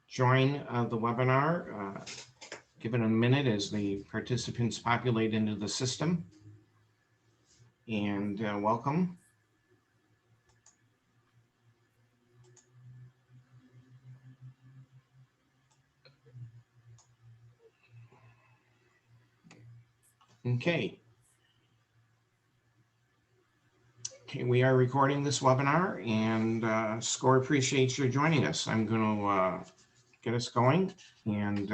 join the webinar. Give it a minute as the participants populate into the system. And welcome. Okay. Okay, we are recording this webinar, and SCORE appreciates your joining us. I'm going to get us going, and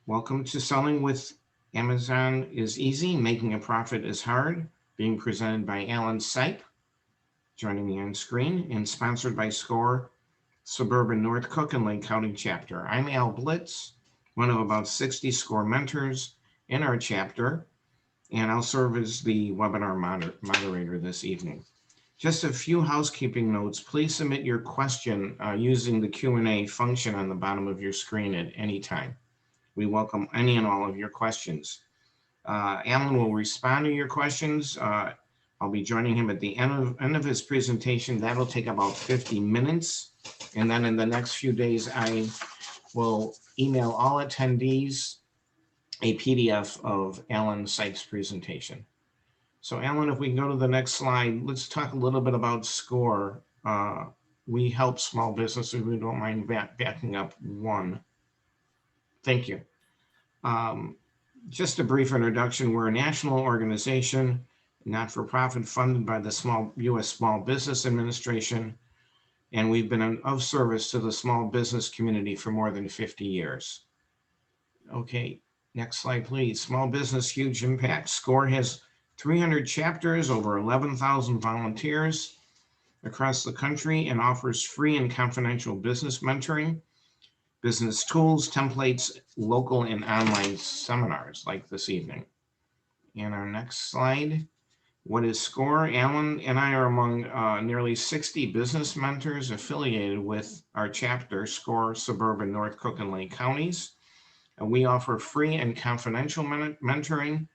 welcome to Selling with Amazon is Easy, Making a Profit is Hard, being presented by Alan Sipe, joining me on screen, and sponsored by SCORE Suburban North Cook and Lake County chapter. I'm Al Blitz, one of about 60 SCORE mentors in our chapter, and I'll serve as the webinar moderator this evening. Just a few housekeeping notes. Please submit your question using the Q&A function on the bottom of your screen at any time. We welcome any and all of your questions. Alan will respond to your questions. I'll be joining him at the end of his presentation. That'll take about 50 minutes. And then in the next few days, I will email all attendees a PDF of Alan Sipe's presentation. So Alan, if we can go to the next slide, let's talk a little bit about SCORE. We help small businesses. We don't mind backing up one. Thank you. Just a brief introduction. We're a national organization, not-for-profit, funded by the U.S. Small Business Administration, and we've been of service to the small business community for more than 50 years. Okay, next slide, please. Small business, huge impact. SCORE has 300 chapters, over 11,000 volunteers across the country, and offers free and confidential business mentoring, business tools, templates, local and online seminars like this evening. And our next slide. What is SCORE? Alan and I are among nearly 60 business mentors affiliated with our chapter, SCORE Suburban North Cook and Lake Counties. We offer free and confidential mentoring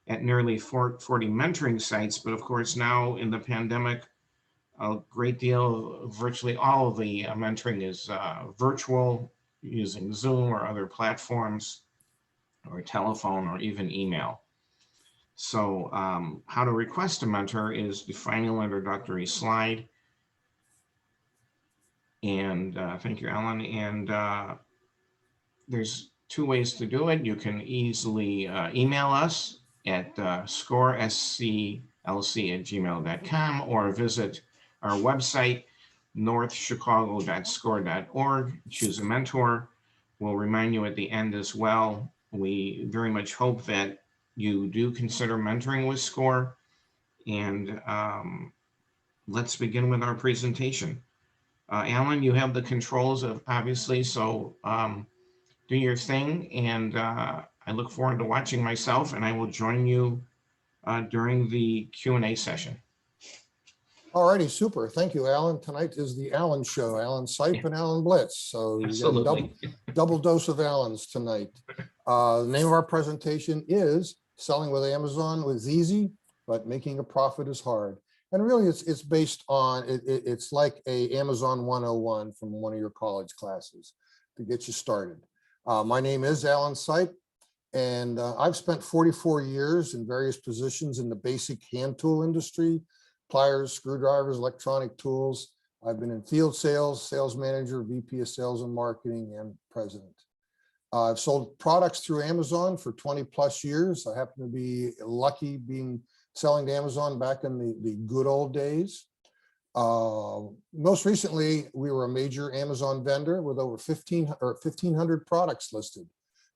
at nearly 40 mentoring sites, but of course now in the pandemic, a great deal, virtually all of the mentoring is virtual, using Zoom or other platforms, or telephone, or even email. So how to request a mentor is the final introductory slide. And thank you, Alan. And there's two ways to do it. You can easily email us at scoresc@gmail.com, or visit our website, northchicago.score.org. Choose a mentor. We'll remind you at the end as well. We very much hope that you do consider mentoring with SCORE. And let's begin with our presentation. Alan, you have the controls, obviously, so do your thing. And I look forward to watching myself, and I will join you during the Q&A session. All righty, super. Thank you, Alan. Tonight is the Alan Show, Alan Sipe and Alan Blitz. So you get a double dose of Alans tonight. The name of our presentation is Selling with Amazon is Easy, but Making a Profit is Hard. And really, it's based on, it's like a Amazon 101 from one of your college classes to get you started. My name is Alan Sipe, and I've spent 44 years in various positions in the basic hand tool industry, pliers, screwdrivers, electronic tools. I've been in field sales, sales manager, VP of sales and marketing, and president. I've sold products through Amazon for 20 plus years. I happen to be lucky selling to Amazon back in the good old days. Most recently, we were a major Amazon vendor with over 1,500 products listed.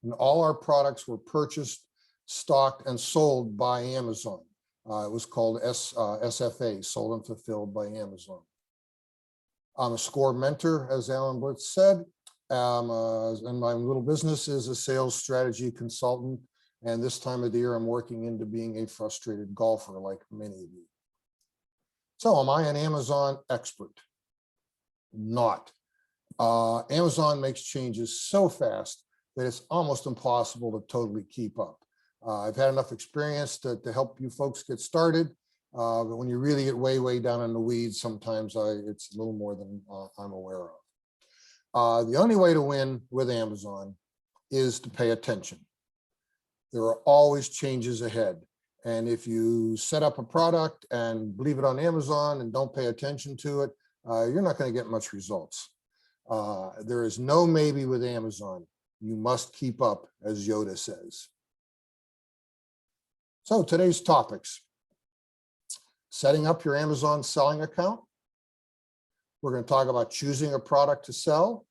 And all our products were purchased, stocked, and sold by Amazon. It was called SFA, sold and fulfilled by Amazon. I'm a SCORE mentor, as Alan Blitz said, and my little business is a sales strategy consultant. And this time of the year, I'm working into being a frustrated golfer, like many of you. So am I an Amazon expert? Not. Amazon makes changes so fast that it's almost impossible to totally keep up. I've had enough experience to help you folks get started. But when you really get way down in the weeds, sometimes it's a little more than I'm aware of. The only way to win with Amazon is to pay attention. There are always changes ahead. And if you set up a product and leave it on Amazon and don't pay attention to it, you're not going to get much results. There is no maybe with Amazon. You must keep up, as Yoda says. So today's topics: setting up your Amazon selling account. We're going to talk about choosing a product to sell.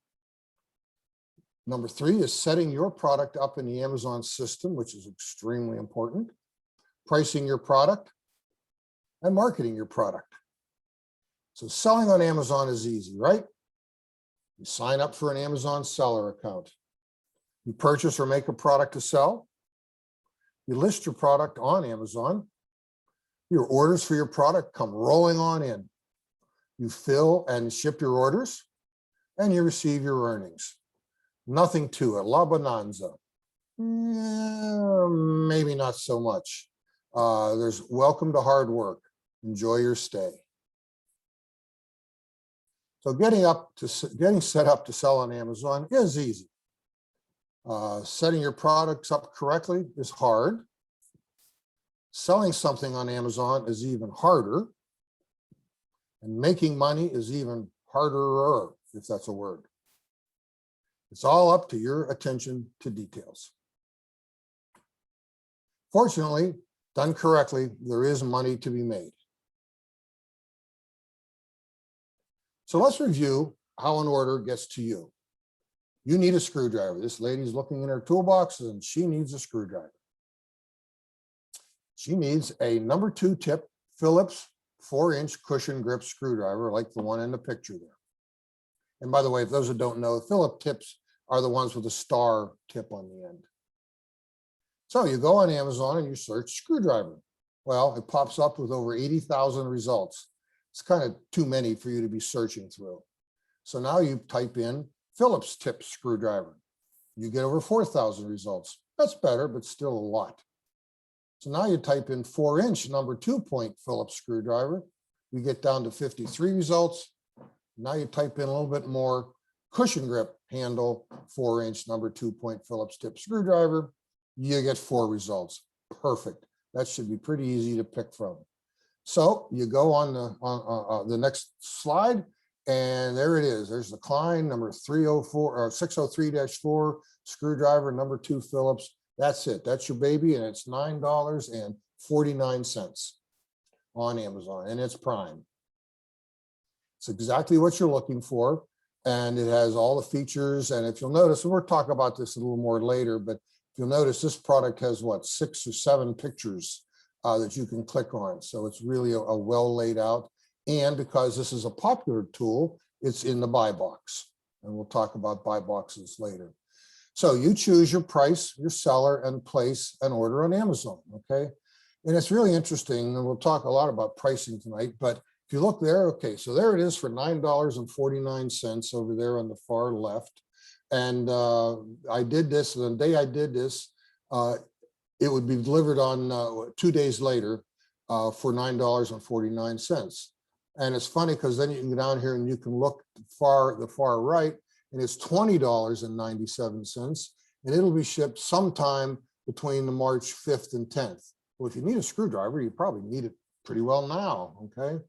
Number 3 is setting your product up in the Amazon system, which is extremely important. Pricing your product and marketing your product. So selling on Amazon is easy, right? You sign up for an Amazon seller account. You purchase or make a product to sell. You list your product on Amazon. Your orders for your product come rolling on in. You fill and ship your orders, and you receive your earnings. Nothing to it. La bonanza. Maybe not so much. There's welcome to hard work. Enjoy your stay. So getting set up to sell on Amazon is easy. Setting your products up correctly is hard. Selling something on Amazon is even harder. And making money is even harder, if that's a word. It's all up to your attention to details. Fortunately, done correctly, there is money to be made. So let's review how an order gets to you. You need a screwdriver. This lady's looking in her toolbox and she needs a screwdriver. She needs a number 2 tip Phillips 4-inch cushion grip screwdriver like the one in the picture there. And by the way, if those who don't know, Phillips tips are the ones with a star tip on the end. So you go on Amazon and you search screwdriver. Well, it pops up with over 80,000 results. It's kind of too many for you to be searching through. So now you type in Phillips tip screwdriver. You get over 4,000 results. That's better, but still a lot. So now you type in 4-inch number 2-point Phillips screwdriver. You get down to 53 results. Now you type in a little bit more cushion grip handle 4-inch number 2-point Phillips tip screwdriver. You get 4 results. Perfect. That should be pretty easy to pick from. So you go on the next slide, and there it is. There's the Klein number 304 or 603-4 screwdriver number 2 Phillips. That's it. That's your baby, and it's $9.49 on Amazon, and it's Prime. It's exactly what you're looking for, and it has all the features. And if you'll notice, and we'll talk about this a little more later, but if you'll notice, this product has what, 6 or 7 pictures that you can click on. So it's really a well laid out. And because this is a popular tool, it's in the buy box, and we'll talk about buy boxes later. So you choose your price, your seller, and place an order on Amazon, okay? And it's really interesting, and we'll talk a lot about pricing tonight, but if you look there, okay, so there it is for $9.49 over there on the far left. And I did this, and the day I did this, it would be delivered on 2 days later for $9.49. And it's funny because then you can go down here and you can look the far right, and it's $20.97, and it'll be shipped sometime between the March 5th and 10th. Well, if you need a screwdriver, you probably need it pretty well now, okay?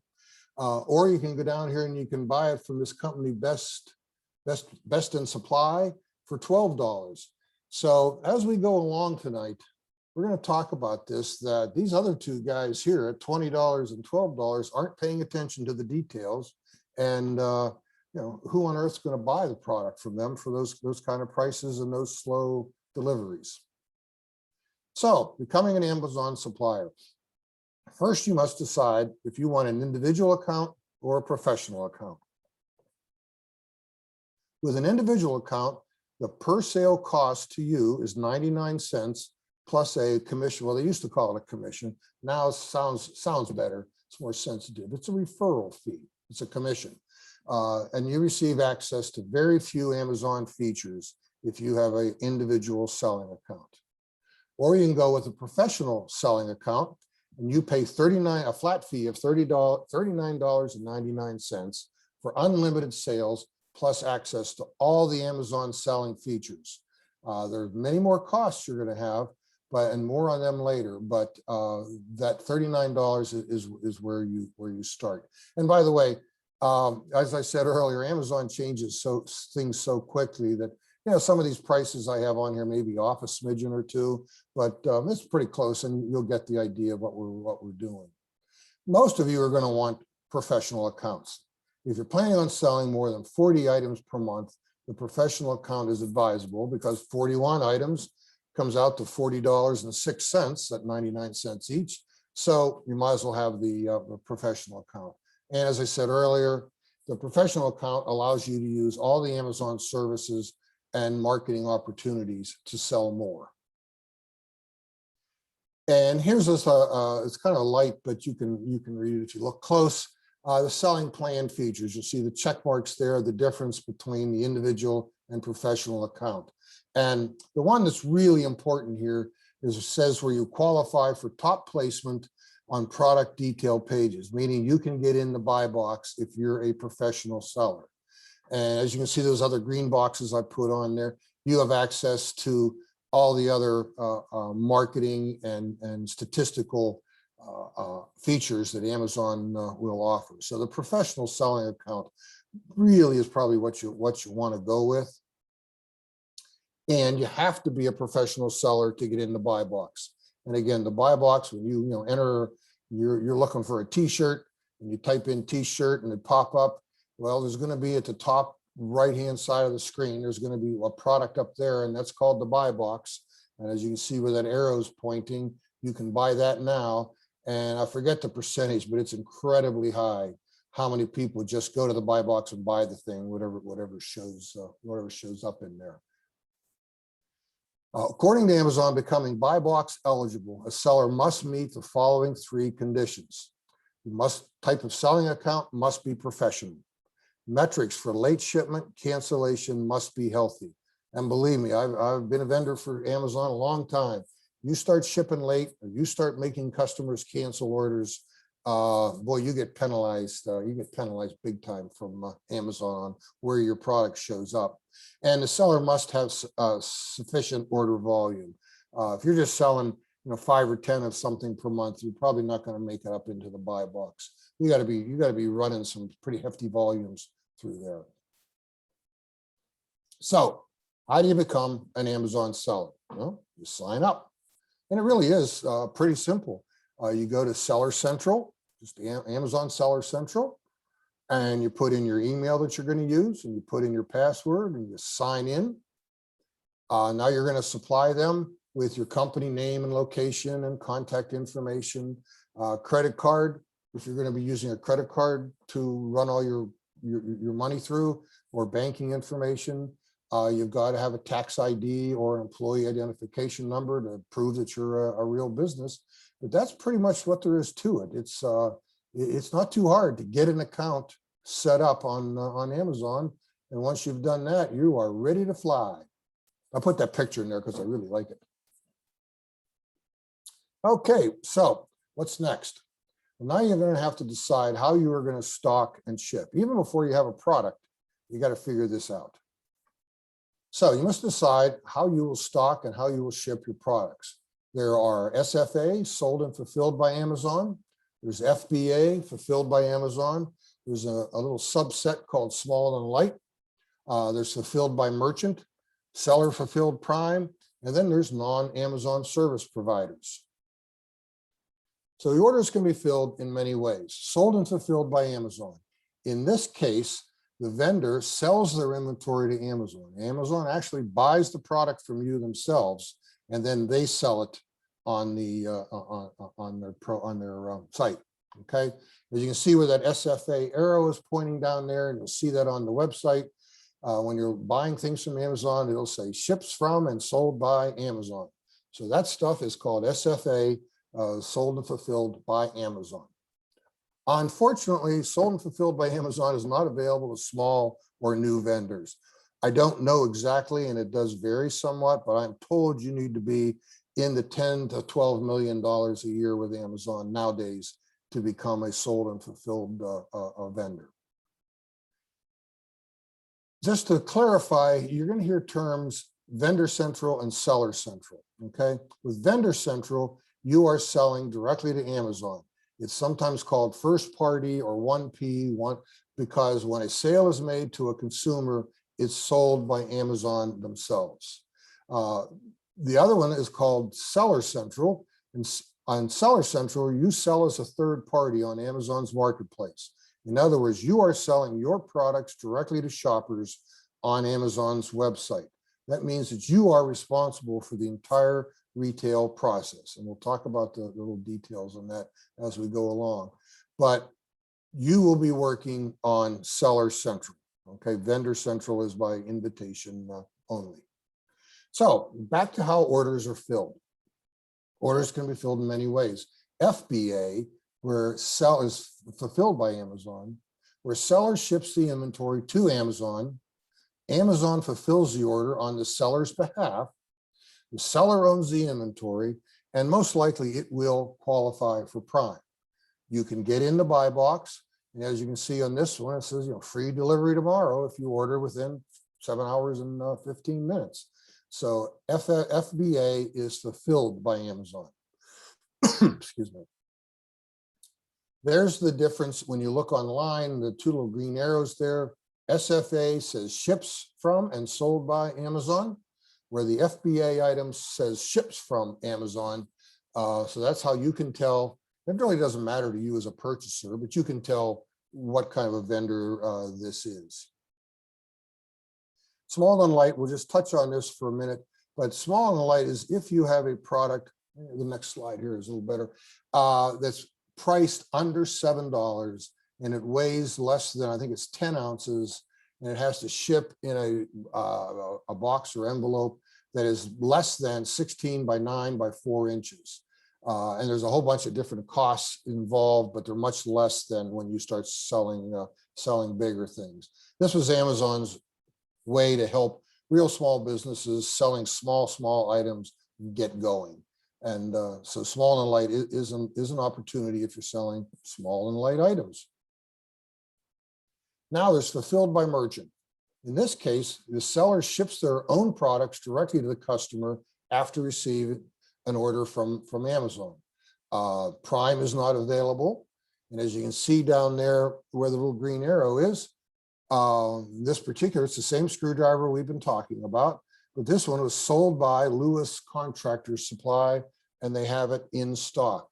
Or you can go down here and you can buy it from this company, Best in Supply, for $12. So as we go along tonight, we're going to talk about this, that these other 2 guys here at $20 and $12 aren't paying attention to the details, and you know, who on earth's going to buy the product from them for those kind of prices and those slow deliveries? So becoming an Amazon supplier. First, you must decide if you want an individual account or a professional account. With an individual account, the per sale cost to you is 99 cents plus a commission. Well, they used to call it a commission. Now it sounds better. It's more sensitive. It's a referral fee. It's a commission. And you receive access to very few Amazon features if you have an individual selling account. Or you can go with a professional selling account, and you pay a flat fee of $39.99 for unlimited sales plus access to all the Amazon selling features. There's many more costs you're going to have, and more on them later. But that $39 is where you start. And by the way, as I said earlier, Amazon changes things so quickly that some of these prices I have on here may be off a smidgen or two, but it's pretty close, and you'll get the idea of what we're doing. Most of you are going to want professional accounts. If you're planning on selling more than 40 items per month, the professional account is advisable because 41 items comes out to $40.06 at 99 cents each. So you might as well have the professional account. And as I said earlier, the professional account allows you to use all the Amazon services and marketing opportunities to sell more. And here's this, it's kind of light, but you can read it if you look close. The selling plan features, you'll see the check marks there, the difference between the individual and professional account. And the one that's really important here is it says where you qualify for top placement on product detail pages, meaning you can get in the buy box if you're a professional seller. And as you can see, those other green boxes I put on there, you have access to all the other marketing and statistical features that Amazon will offer. So the professional selling account really is probably what you want to go with. And you have to be a professional seller to get in the buy box. And again, the buy box, when you enter, you're looking for a t-shirt and you type in t-shirt and it pop up. Well, there's going to be at the top right-hand side of the screen, there's going to be a product up there, and that's called the buy box. And as you can see where that arrow is pointing, you can buy that now. And I forget the percentage, but it's incredibly high. How many people just go to the buy box and buy the thing, whatever shows up in there. According to Amazon, becoming buy box eligible, a seller must meet the following 3 conditions. Type of selling account must be professional. Metrics for late shipment cancellation must be healthy. And believe me, I've been a vendor for Amazon a long time. You start shipping late, or you start making customers cancel orders, boy, you get penalized. You get penalized big time from Amazon where your product shows up. And the seller must have sufficient order volume. If you're just selling 5 or 10 of something per month, you're probably not going to make it up into the buy box. You got to be running some pretty hefty volumes through there. So how do you become an Amazon seller? Well, you sign up. And it really is pretty simple. You go to Seller Central, just Amazon Seller Central, and you put in your email that you're going to use, and you put in your password, and you sign in. Now you're going to supply them with your company name and location and contact information, credit card, if you're going to be using a credit card to run all your money through, or banking information. You've got to have a tax ID or employee identification number to prove that you're a real business. But that's pretty much what there is to it. It's not too hard to get an account set up on Amazon. And once you've done that, you are ready to fly. I put that picture in there because I really like it. Okay, so what's next? Well, now you're going to have to decide how you are going to stock and ship. Even before you have a product, you got to figure this out. So you must decide how you will stock and how you will ship your products. There are SFA, sold and fulfilled by Amazon. There's FBA, fulfilled by Amazon. There's a little subset called small and light. There's fulfilled by merchant, seller fulfilled prime, and then there's non-Amazon service providers. So the orders can be filled in many ways. Sold and fulfilled by Amazon. In this case, the vendor sells their inventory to Amazon. Amazon actually buys the product from you themselves, and then they sell it on their site. Okay, as you can see where that SFA arrow is pointing down there, and you'll see that on the website. When you're buying things from Amazon, it'll say ships from and sold by Amazon. So that stuff is called SFA, sold and fulfilled by Amazon. Unfortunately, sold and fulfilled by Amazon is not available to small or new vendors. I don't know exactly, and it does vary somewhat, but I'm told you need to be in the 10 to $12 million a year with Amazon nowadays to become a sold and fulfilled vendor. Just to clarify, you're going to hear terms Vendor Central and Seller Central. Okay, with Vendor Central, you are selling directly to Amazon. It's sometimes called first party or 1P, because when a sale is made to a consumer, it's sold by Amazon themselves. The other one is called Seller Central. And on Seller Central, you sell as a third party on Amazon's marketplace. In other words, you are selling your products directly to shoppers on Amazon's website. That means that you are responsible for the entire retail process. And we'll talk about the little details on that as we go along. But you will be working on Seller Central. Okay, Vendor Central is by invitation only. So back to how orders are filled. Orders can be filled in many ways. FBA, where sell is fulfilled by Amazon, where seller ships the inventory to Amazon. Amazon fulfills the order on the seller's behalf. The seller owns the inventory, and most likely it will qualify for Prime. You can get into buy box, and as you can see on this one, it says, free delivery tomorrow if you order within 7 hours and 15 minutes. So FBA is fulfilled by Amazon. Excuse me. There's the difference when you look online, the two little green arrows there. SFA says ships from and sold by Amazon, where the FBA item says ships from Amazon. So that's how you can tell. It really doesn't matter to you as a purchaser, but you can tell what kind of a vendor this is. Small and light, we'll just touch on this for a minute, but small and light is if you have a product, the next slide here is a little better, that's priced under $7 and it weighs less than, I think it's 10 ounces, and it has to ship in a box or envelope that is less than 16 by 9 by 4 inches. And there's a whole bunch of different costs involved, but they're much less than when you start selling bigger things. This was Amazon's way to help real small businesses selling small items get going. And so small and light is an opportunity if you're selling small and light items. Now there's fulfilled by merchant. In this case, the seller ships their own products directly to the customer after receiving an order from Amazon. Prime is not available. And as you can see down there where the little green arrow is, this particular, it's the same screwdriver we've been talking about, but this one was sold by Lewis Contractor Supply, and they have it in stock.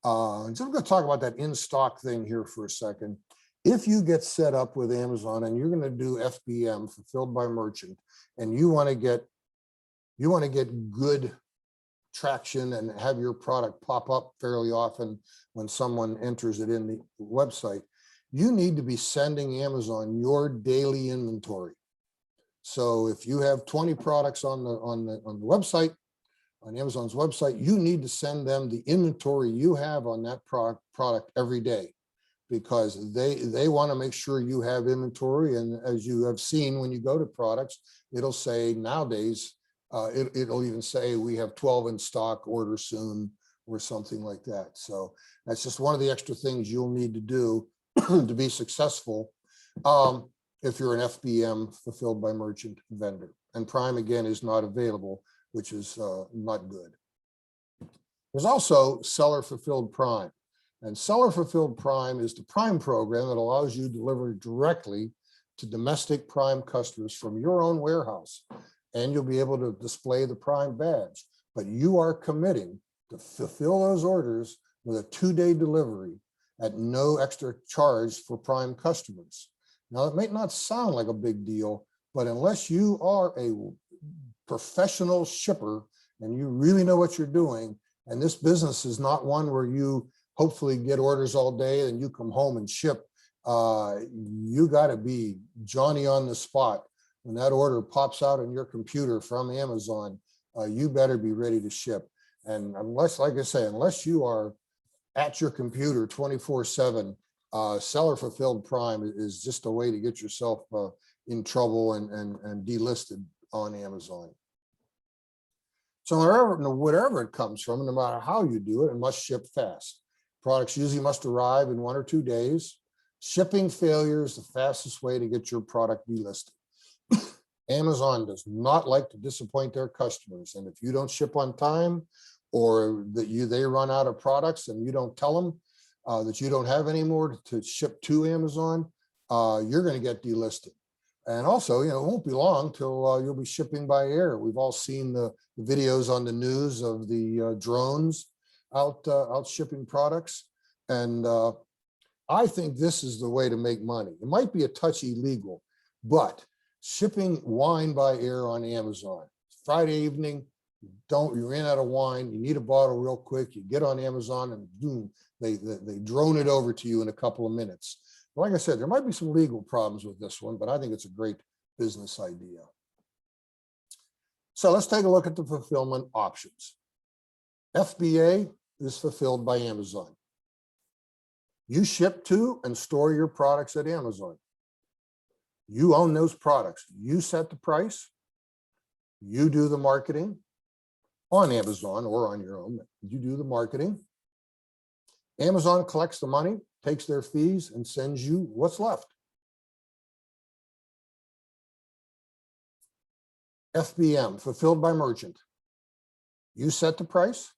So I'm going to talk about that in stock thing here for a second. If you get set up with Amazon and you're going to do FBM, fulfilled by merchant, and you want to get good traction and have your product pop up fairly often when someone enters it in the website, you need to be sending Amazon your daily inventory. So if you have 20 products on the website, on Amazon's website, you need to send them the inventory you have on that product every day, because they want to make sure you have inventory. And as you have seen, when you go to products, it'll say nowadays, it'll even say we have 12 in stock, order soon, or something like that. So that's just one of the extra things you'll need to do to be successful if you're an FBM, fulfilled by merchant vendor. And Prime, again, is not available, which is not good. There's also Seller Fulfilled Prime. And Seller Fulfilled Prime is the Prime program that allows you to deliver directly to domestic Prime customers from your own warehouse. And you'll be able to display the Prime badge. But you are committing to fulfill those orders with a 2-day delivery at no extra charge for Prime customers. Now, it may not sound like a big deal, but unless you are a professional shipper and you really know what you're doing, and this business is not one where you hopefully get orders all day and you come home and ship, you got to be Johnny on the spot. When that order pops out on your computer from Amazon, you better be ready to ship. And unless, like I say, unless you are at your computer 24/7, Seller Fulfilled Prime is just a way to get yourself in trouble and delisted on Amazon. So whatever it comes from, no matter how you do it, it must ship fast. Products usually must arrive in 1 or 2 days. Shipping failure is the fastest way to get your product delisted. Amazon does not like to disappoint their customers. And if you don't ship on time, or that they run out of products and you don't tell them that you don't have any more to ship to Amazon, you're going to get delisted. And also, it won't be long till you'll be shipping by air. We've all seen the videos on the news of the drones out shipping products. And I think this is the way to make money. It might be a touch illegal, but shipping wine by air on Amazon, Friday evening, you ran out of wine, you need a bottle real quick, you get on Amazon and boom, they drone it over to you in a couple of minutes. Like I said, there might be some legal problems with this one, but I think it's a great business idea. So let's take a look at the fulfillment options. FBA is fulfilled by Amazon. You ship to and store your products at Amazon. You own those products. You set the price. You do the marketing on Amazon or on your own. You do the marketing. Amazon collects the money, takes their fees, and sends you what's left. FBM, fulfilled by merchant. You set the price.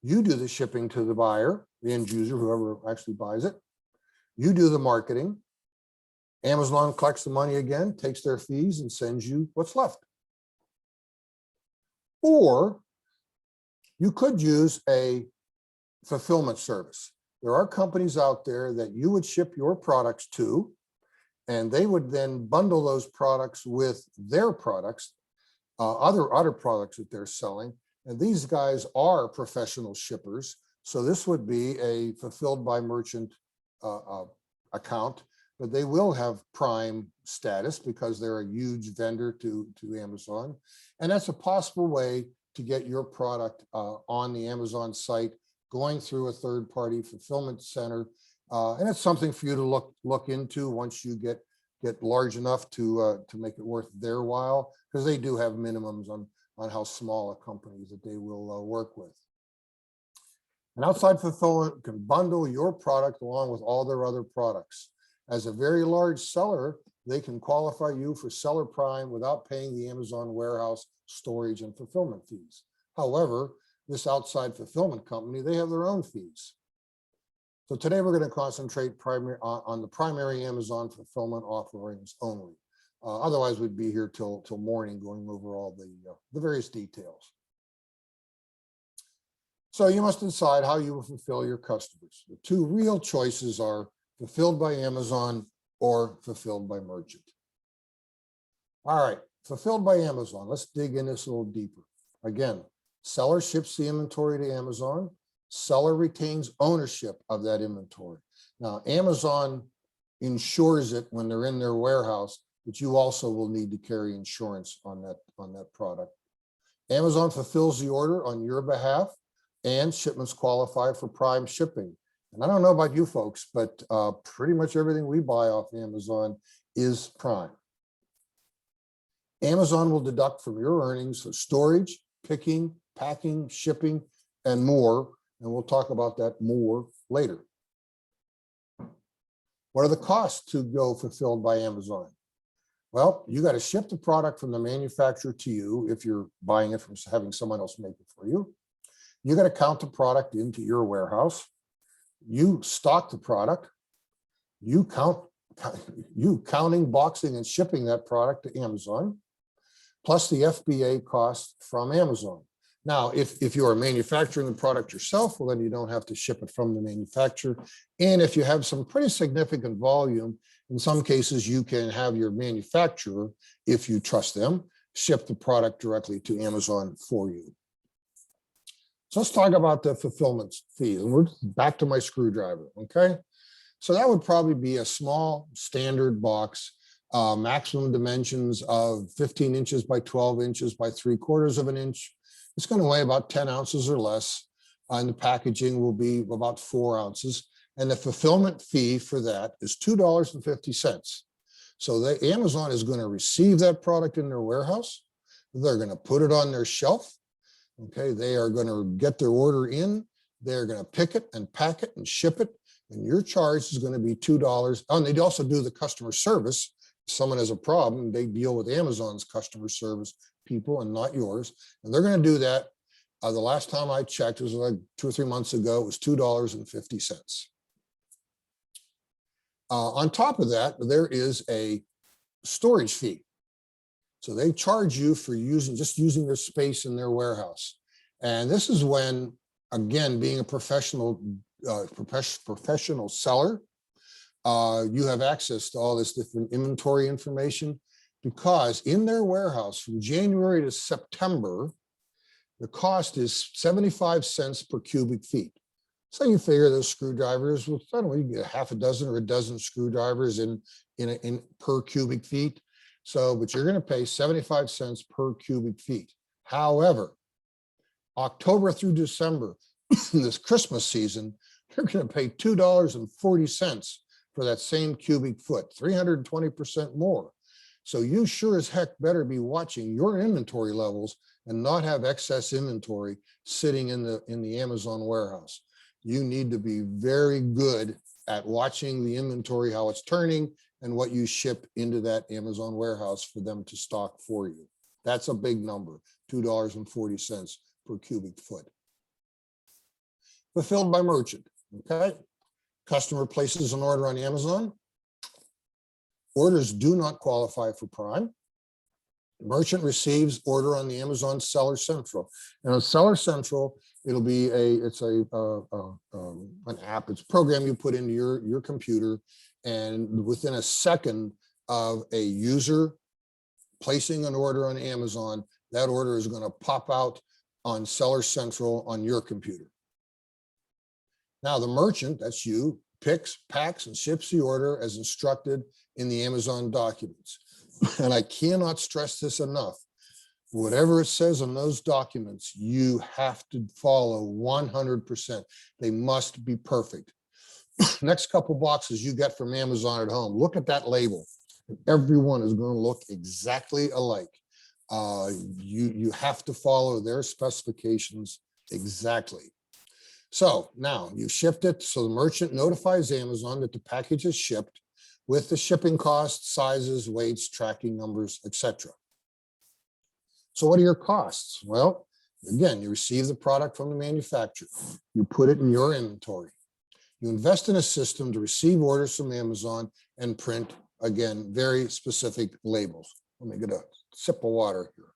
You do the shipping to the buyer, the end user, whoever actually buys it. You do the marketing. Amazon collects the money again, takes their fees, and sends you what's left. Or you could use a fulfillment service. There are companies out there that you would ship your products to, and they would then bundle those products with their products, other products that they're selling. And these guys are professional shippers. So this would be a fulfilled by merchant account, but they will have Prime status because they're a huge vendor to Amazon. And that's a possible way to get your product on the Amazon site, going through a third-party fulfillment center. And it's something for you to look into once you get large enough to make it worth their while, because they do have minimums on how small a company that they will work with. And outside fulfillment can bundle your product along with all their other products. As a very large seller, they can qualify you for Seller Prime without paying the Amazon warehouse, storage, and fulfillment fees. However, this outside fulfillment company, they have their own fees. So today we're going to concentrate on the primary Amazon fulfillment offerings only. Otherwise, we'd be here till morning going over all the various details. So you must decide how you will fulfill your customers. The two real choices are fulfilled by Amazon or fulfilled by merchant. All right, fulfilled by Amazon. Let's dig in this a little deeper. Again, seller ships the inventory to Amazon. Seller retains ownership of that inventory. Now, Amazon insures it when they're in their warehouse, but you also will need to carry insurance on that product. Amazon fulfills the order on your behalf, and shipments qualify for Prime shipping. And I don't know about you folks, but pretty much everything we buy off Amazon is Prime. Amazon will deduct from your earnings for storage, picking, packing, shipping, and more. And we'll talk about that more later. What are the costs to go fulfilled by Amazon? Well, you got to ship the product from the manufacturer to you if you're buying it from having someone else make it for you. You got to count the product into your warehouse. You stock the product. You counting, boxing, and shipping that product to Amazon, plus the FBA cost from Amazon. Now, if you are manufacturing the product yourself, well, then you don't have to ship it from the manufacturer. And if you have some pretty significant volume, in some cases, you can have your manufacturer, if you trust them, ship the product directly to Amazon for you. So let's talk about the fulfillment fees. And we're back to my screwdriver, okay? So that would probably be a small standard box, maximum dimensions of 15 inches by 12 inches by 3/4 of an inch. It's going to weigh about 10 ounces or less, and the packaging will be about 4 ounces. And the fulfillment fee for that is $2.50. So Amazon is going to receive that product in their warehouse. They're going to put it on their shelf. Okay, they are going to get their order in. They're going to pick it and pack it and ship it. And your charge is going to be $2. Oh, and they also do the customer service. If someone has a problem, they deal with Amazon's customer service people and not yours. And they're going to do that. The last time I checked, it was like 2 or 3 months ago, it was $2.50. On top of that, there is a storage fee. So they charge you for using their space in their warehouse. And this is when, again, being a professional seller, you have access to all this different inventory information, because in their warehouse from January to September, the cost is 75 cents per cubic feet. So you figure those screwdrivers, well, I don't know, you get a half a dozen or a dozen screwdrivers in per cubic feet. So, but you're going to pay 75 cents per cubic feet. However, October through December, this Christmas season, you're going to pay $2.40 for that same cubic foot, 320% more. So you sure as heck better be watching your inventory levels and not have excess inventory sitting in the Amazon warehouse. You need to be very good at watching the inventory, how it's turning, and what you ship into that Amazon warehouse for them to stock for you. That's a big number, $2.40 per cubic foot. Fulfilled by merchant, okay? Customer places an order on Amazon. Orders do not qualify for Prime. Merchant receives order on the Amazon Seller Central. And on Seller Central, it'll be an app, it's a program you put into your computer, and within a second of a user placing an order on Amazon, that order is going to pop out on Seller Central on your computer. Now the merchant, that's you, picks, packs, and ships the order as instructed in the Amazon documents. And I cannot stress this enough. Whatever it says on those documents, you have to follow 100%. They must be perfect. Next couple boxes you get from Amazon at home, look at that label. Everyone is going to look exactly alike. You have to follow their specifications exactly. So now you shipped it, so the merchant notifies Amazon that the package is shipped with the shipping costs, sizes, weights, tracking numbers, etc. So what are your costs? Well, again, you receive the product from the manufacturer. You put it in your inventory. You invest in a system to receive orders from Amazon and print, again, very specific labels. Let me get a sip of water here.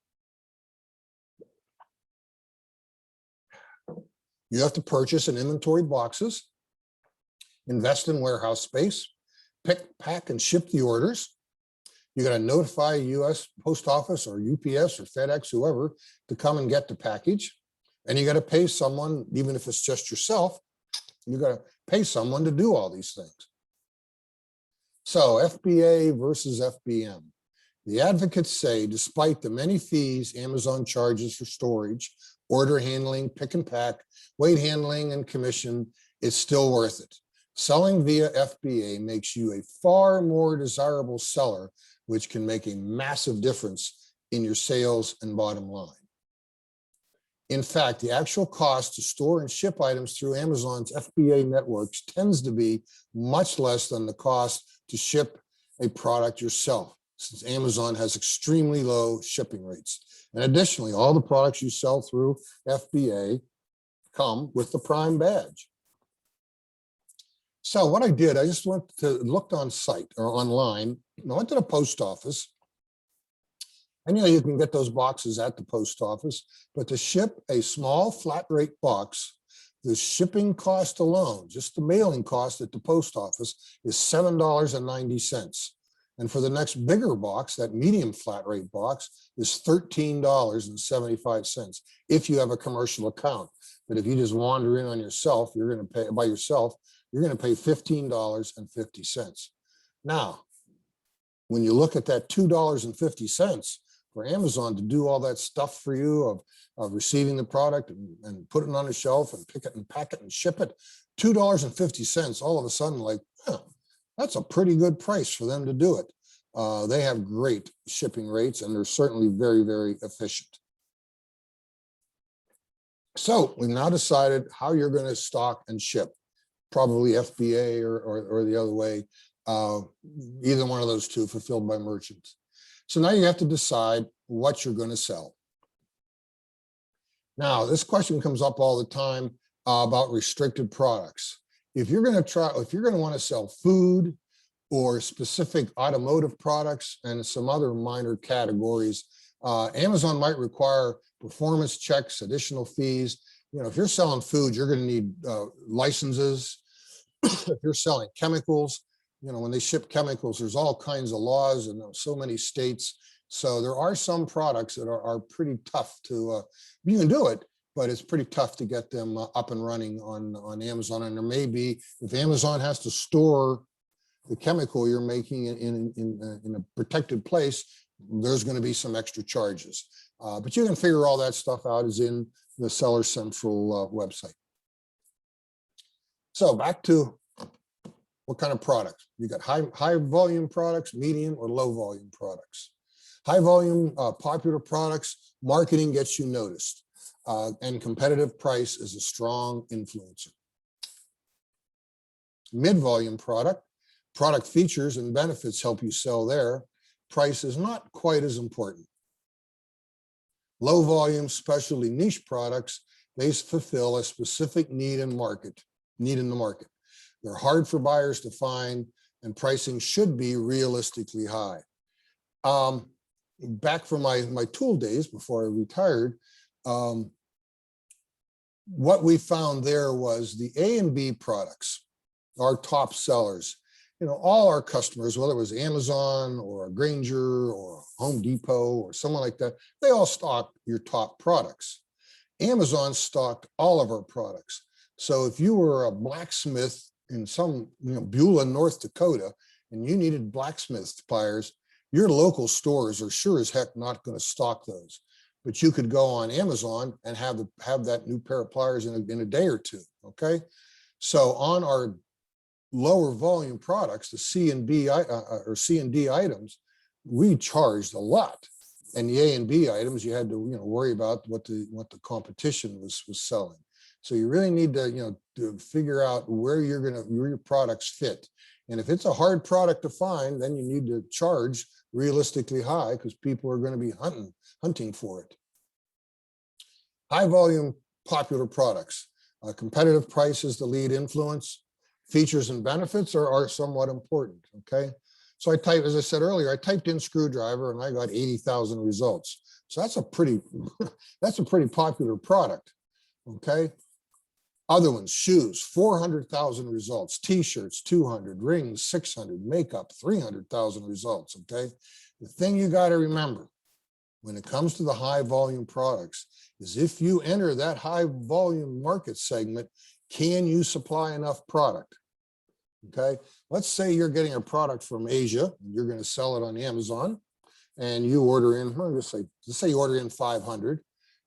You have to purchase an inventory boxes, invest in warehouse space, pick, pack, and ship the orders. You got to notify US Post Office or UPS or FedEx, whoever, to come and get the package. And you got to pay someone, even if it's just yourself, you got to pay someone to do all these things. So FBA versus FBM. The advocates say, despite the many fees Amazon charges for storage, order handling, pick and pack, weight handling, and commission, it's still worth it. Selling via FBA makes you a far more desirable seller, which can make a massive difference in your sales and bottom line. In fact, the actual cost to store and ship items through Amazon's FBA networks tends to be much less than the cost to ship a product yourself, since Amazon has extremely low shipping rates. And additionally, all the products you sell through FBA come with the Prime badge. So what I did, I just looked on site or online. I went to the post office. And you can get those boxes at the post office, but to ship a small flat rate box, the shipping cost alone, just the mailing cost at the post office, is $7.90. And for the next bigger box, that medium flat rate box, is $13.75 if you have a commercial account. But if you just wander in on yourself, you're going to pay by yourself, you're going to pay $15.50. Now, when you look at that $2.50 for Amazon to do all that stuff for you of receiving the product and put it on a shelf and pick it and pack it and ship it, $2.50, all of a sudden, like, that's a pretty good price for them to do it. They have great shipping rates and they're certainly very, very efficient. So we've now decided how you're going to stock and ship, probably FBA or the other way, uh, either one of those two fulfilled by merchants. So now you have to decide what you're going to sell. Now, this question comes up all the time about restricted products. If you're going to want to sell food or specific automotive products and some other minor categories, Amazon might require performance checks, additional fees. You know, if you're selling food, you're going to need licenses. If you're selling chemicals, you know, when they ship chemicals, there's all kinds of laws in so many states. So there are some products that are pretty tough to, you can do it, but it's pretty tough to get them up and running on Amazon. And there may be, if Amazon has to store the chemical you're making in a protected place, there's going to be some extra charges. But you can figure all that stuff out is in the Seller Central website. So back to what kind of products. You got high volume products, medium or low volume products. High volume, popular products, marketing gets you noticed, and competitive price is a strong influencer. Mid-volume product features and benefits help you sell there. Price is not quite as important. Low volume, specialty niche products, they fulfill a specific need in the market. They're hard for buyers to find, and pricing should be realistically high. Back from my tool days before I retired, what we found there was the A and B products, our top sellers. You know, all our customers, whether it was Amazon or Grainger or Home Depot or someone like that, they all stock your top products. Amazon stocked all of our products. So if you were a blacksmith in some, Beulah, North Dakota, and you needed blacksmith pliers, your local stores are sure as heck not going to stock those. But you could go on Amazon and have that new pair of pliers in a day or two. Okay, so on our lower volume products, the C and D items, we charged a lot, and the A and B items you had to worry about what the competition was selling. So you really need to to figure out where your products fit, and if it's a hard product to find, then you need to charge realistically high because people are going to be hunting for it. High volume popular products, competitive price is the lead influence. Features and benefits are somewhat important. Okay, so as I said earlier, I typed in screwdriver and I got 80,000 results. So that's a pretty popular product. Okay. Other ones, shoes, 400,000 results, t-shirts, 200, rings, 600, makeup, 300,000 results. Okay. The thing you got to remember when it comes to the high volume products is if you enter that high volume market segment, can you supply enough product? Okay, let's say you're getting a product from Asia, you're going to sell it on Amazon, and you order in, let's say you order in 500,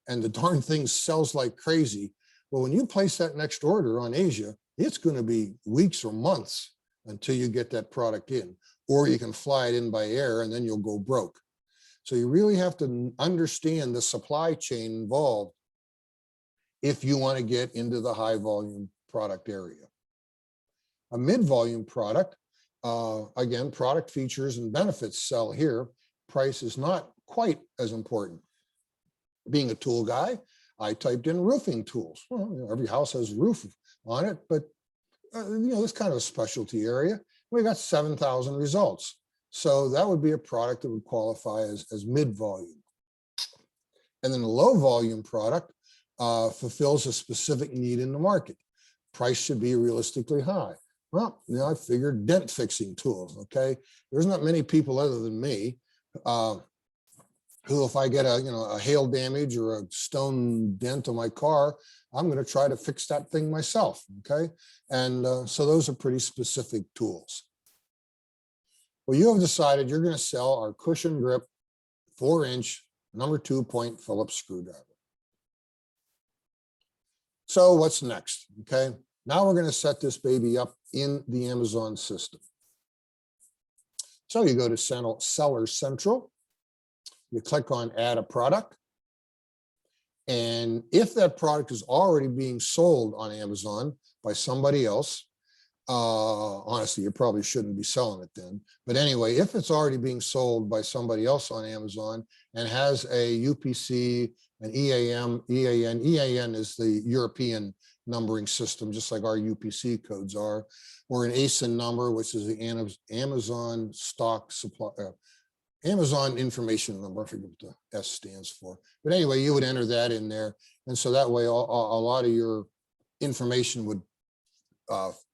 and the darn thing sells like crazy. Well, when you place that next order on Asia, it's going to be weeks or months until you get that product in, or you can fly it in by air and then you'll go broke. So you really have to understand the supply chain involved if you want to get into the high volume product area. A mid-volume product, again, product features and benefits sell here. Price is not quite as important. Being a tool guy, I typed in roofing tools. Well, every house has a roof on it, but it's kind of a specialty area. We got 7,000 results. So that would be a product that would qualify as mid-volume. And then a low-volume product fulfills a specific need in the market. Price should be realistically high. Well, I figured dent fixing tools. Okay, there's not many people other than me who, if I get a hail damage or a stone dent on my car, I'm going to try to fix that thing myself. Okay, and so those are pretty specific tools. Well, you have decided you're going to sell our cushion grip 4-inch number 2-point Phillips screwdriver. So what's next? Okay. Now we're going to set this baby up in the Amazon system. So you go to Seller Central, you click on Add a Product. And if that product is already being sold on Amazon by somebody else, honestly, you probably shouldn't be selling it then. But anyway, if it's already being sold by somebody else on Amazon and has a UPC, an EAN is the European numbering system, just like our UPC codes are, or an ASIN number, which is the Amazon stock supply, Amazon information number. I forget what the S stands for. But anyway, you would enter that in there. And so that way, a lot of your information would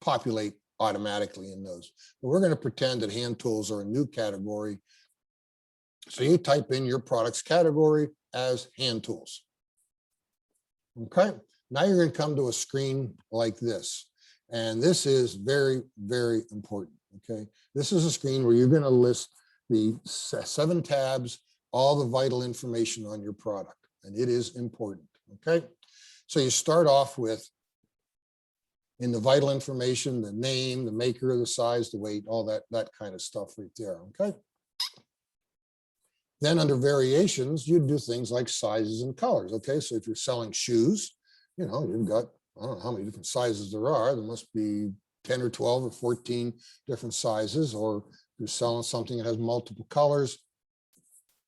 populate automatically in those. But we're going to pretend that hand tools are a new category. So you type in your product's category as hand tools. Okay, now you're going to come to a screen like this. And this is very, very important. Okay, this is a screen where you're going to list the 7 tabs, all the vital information on your product. And it is important. Okay, so you start off with, in the vital information, the name, the maker, the size, the weight, all that kind of stuff right there, okay? Then under variations, you do things like sizes and colors, okay? So if you're selling shoes, you know, you've got, I don't know how many different sizes there are. There must be 10 or 12 or 14 different sizes, or if you're selling something that has multiple colors,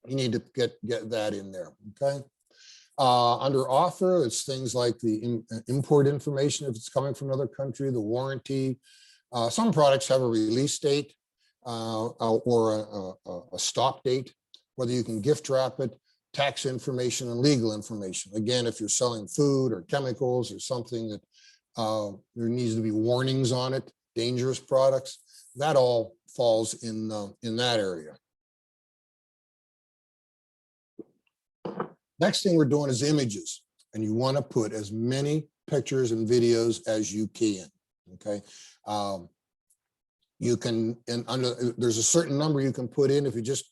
you need to get that in there, okay? Under offer, it's things like the import information, if it's coming from another country, the warranty. Some products have a release date or a stop date, whether you can gift wrap it, tax information and legal information. Again, if you're selling food or chemicals or something that there needs to be warnings on it, dangerous products, that all falls in that area. Next thing we're doing is images, and you want to put as many pictures and videos as you can, okay? You can, and there's a certain number you can put in if you just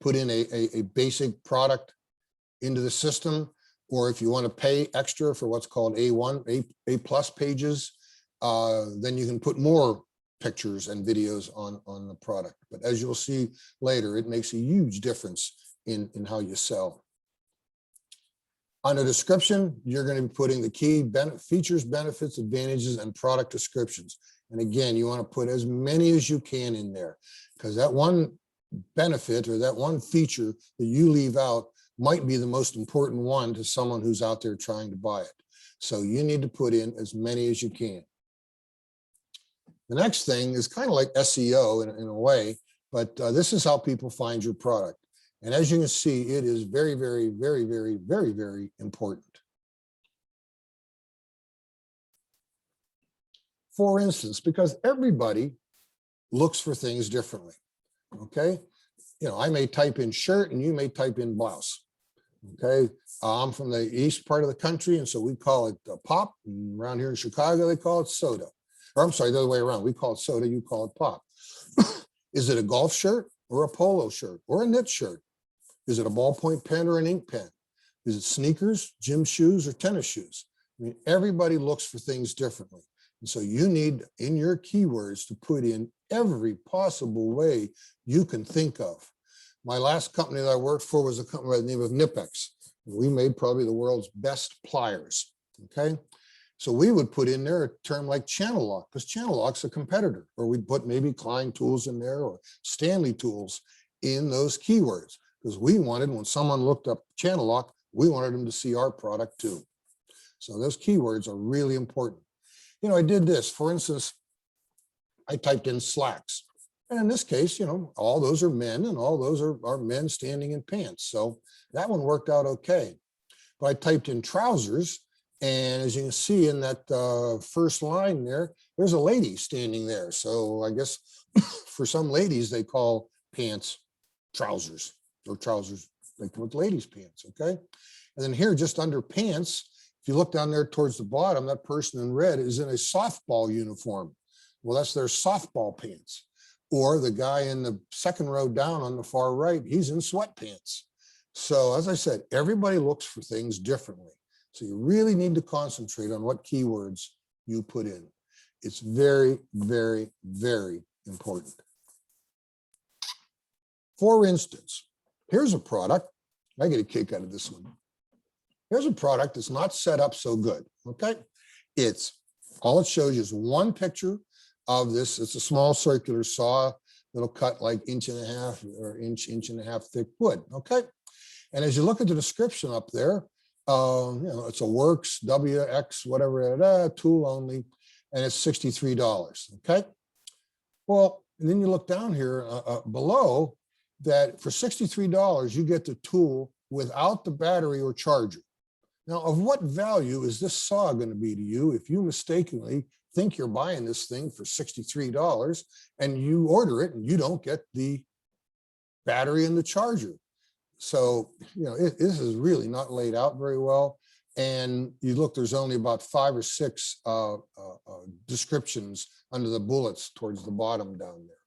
put in a basic product into the system, or if you want to pay extra for what's called A1, A plus pages, then you can put more pictures and videos on the product. But as you'll see later, it makes a huge difference in how you sell. Under description, you're going to be putting the key features, benefits, advantages, and product descriptions. And again, you want to put as many as you can in there, because that one benefit or that one feature that you leave out might be the most important one to someone who's out there trying to buy it. So you need to put in as many as you can. The next thing is kind of like SEO in a way, but this is how people find your product. And as you can see, it is very, very, very, very, very, very important. For instance, because everybody looks for things differently, okay? You know, I may type in shirt and you may type in blouse, okay? I'm from the east part of the country, and so we call it pop. And around here in Chicago, they call it soda. Or I'm sorry, the other way around. We call it soda, you call it pop. Is it a golf shirt or a polo shirt or a knit shirt? Is it a ballpoint pen or an ink pen? Is it sneakers, gym shoes, or tennis shoes? I mean, everybody looks for things differently. And so you need in your keywords to put in every possible way you can think of. My last company that I worked for was a company by the name of Knipex. We made probably the world's best pliers, okay? So we would put in there a term like channel lock, because channel lock's a competitor, or we'd put maybe Klein tools in there or Stanley tools in those keywords. Because we wanted, when someone looked up channel lock, we wanted them to see our product too. So those keywords are really important. You know, I did this, for instance, I typed in slacks. And in this case, you know, all those are men and all those are men standing in pants. So that one worked out okay. But I typed in trousers, and as you can see in that first line there, there's a lady standing there. So I guess for some ladies, they call pants trousers. Or trousers, like with ladies' pants, okay? And then here, just under pants, if you look down there towards the bottom, that person in red is in a softball uniform. Well, that's their softball pants. Or the guy in the second row down on the far right, he's in sweatpants. So as I said, everybody looks for things differently. So you really need to concentrate on what keywords you put in. It's very, very, very important. For instance, here's a product. I get a kick out of this one. Here's a product that's not set up so good, okay? It's, all it shows you is one picture of this. It's a small circular saw that'll cut like 1.5 or inch and a half thick wood, okay? And as you look at the description up there, it's a Works WX, whatever, tool only, and it's $63, okay? Well, and then you look down here below that for $63, you get the tool without the battery or charger. Now, of what value is this saw going to be to you if you mistakenly think you're buying this thing for $63 and you order it and you don't get the battery and the charger? So, this is really not laid out very well. And you look, there's only about 5 or 6 descriptions under the bullets towards the bottom down there.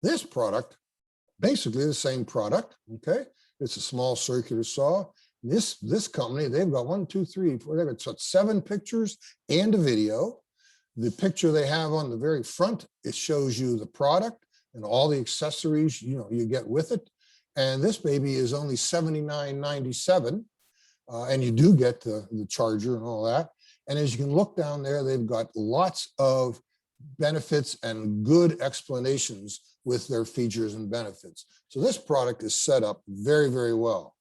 This product, basically the same product, okay? It's a small circular saw. This company, they've got 1, 2, 3, 4, they've got 7 pictures and a video. The picture they have on the very front, it shows you the product and all the accessories you get with it. And this baby is only $79.97. And you do get the charger and all that. And as you can look down there, they've got lots of benefits and good explanations with their features and benefits. So this product is set up very, very well.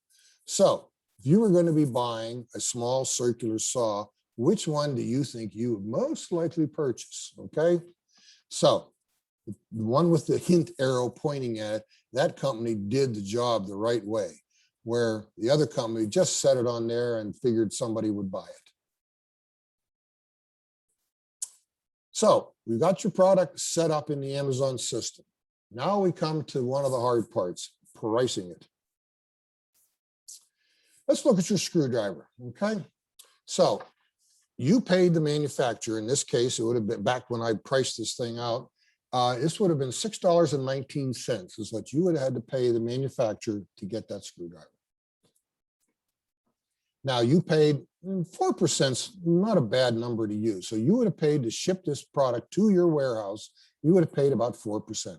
So if you were going to be buying a small circular saw, which one do you think you would most likely purchase? Okay. So the one with the hint arrow pointing at it, that company did the job the right way, where the other company just set it on there and figured somebody would buy it. So we've got your product set up in the Amazon system. Now we come to one of the hard parts, pricing it. Let's look at your screwdriver, okay? So you paid the manufacturer. In this case, it would have been back when I priced this thing out. This would have been $6.19 is what you would have had to pay the manufacturer to get that screwdriver. Now you paid 4%, not a bad number to use. So you would have paid to ship this product to your warehouse. You would have paid about 4%.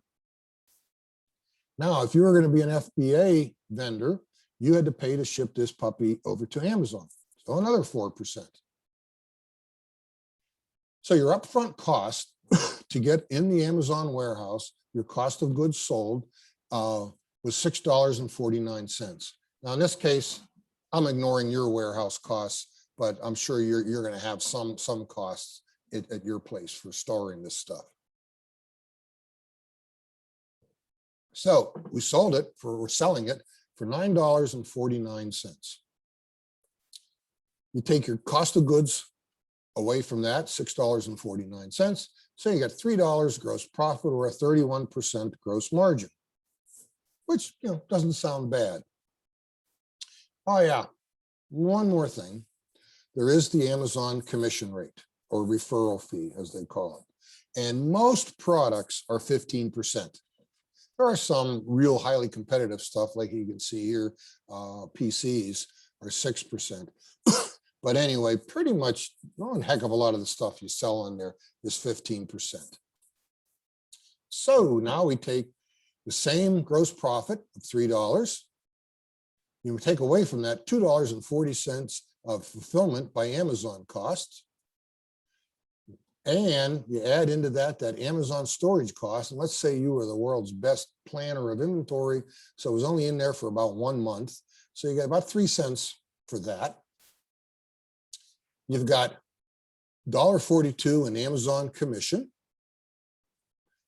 Now, if you were going to be an FBA vendor, you had to pay to ship this puppy over to Amazon. So another 4%. So your upfront cost to get in the Amazon warehouse, your cost of goods sold was $6.49. Now, in this case, I'm ignoring your warehouse costs, but I'm sure you're going to have some costs at your place for storing this stuff. So we're selling it for $9.49. You take your cost of goods away from that, $6.49. So you got $3 gross profit or a 31% gross margin, which doesn't sound bad. Oh yeah, one more thing. There is the Amazon commission rate or referral fee, as they call it. And most products are 15%. There are some real highly competitive stuff, like you can see here, PCs are 6%. But anyway, pretty much a heck of a lot of the stuff you sell on there is 15%. So now we take the same gross profit of $3. You take away from that $2.40 of fulfillment by Amazon costs. And you add into that Amazon storage cost. And let's say you were the world's best planner of inventory. So it was only in there for about 1 month. So you got about 3 cents for that. You've got $1.42 in Amazon commission.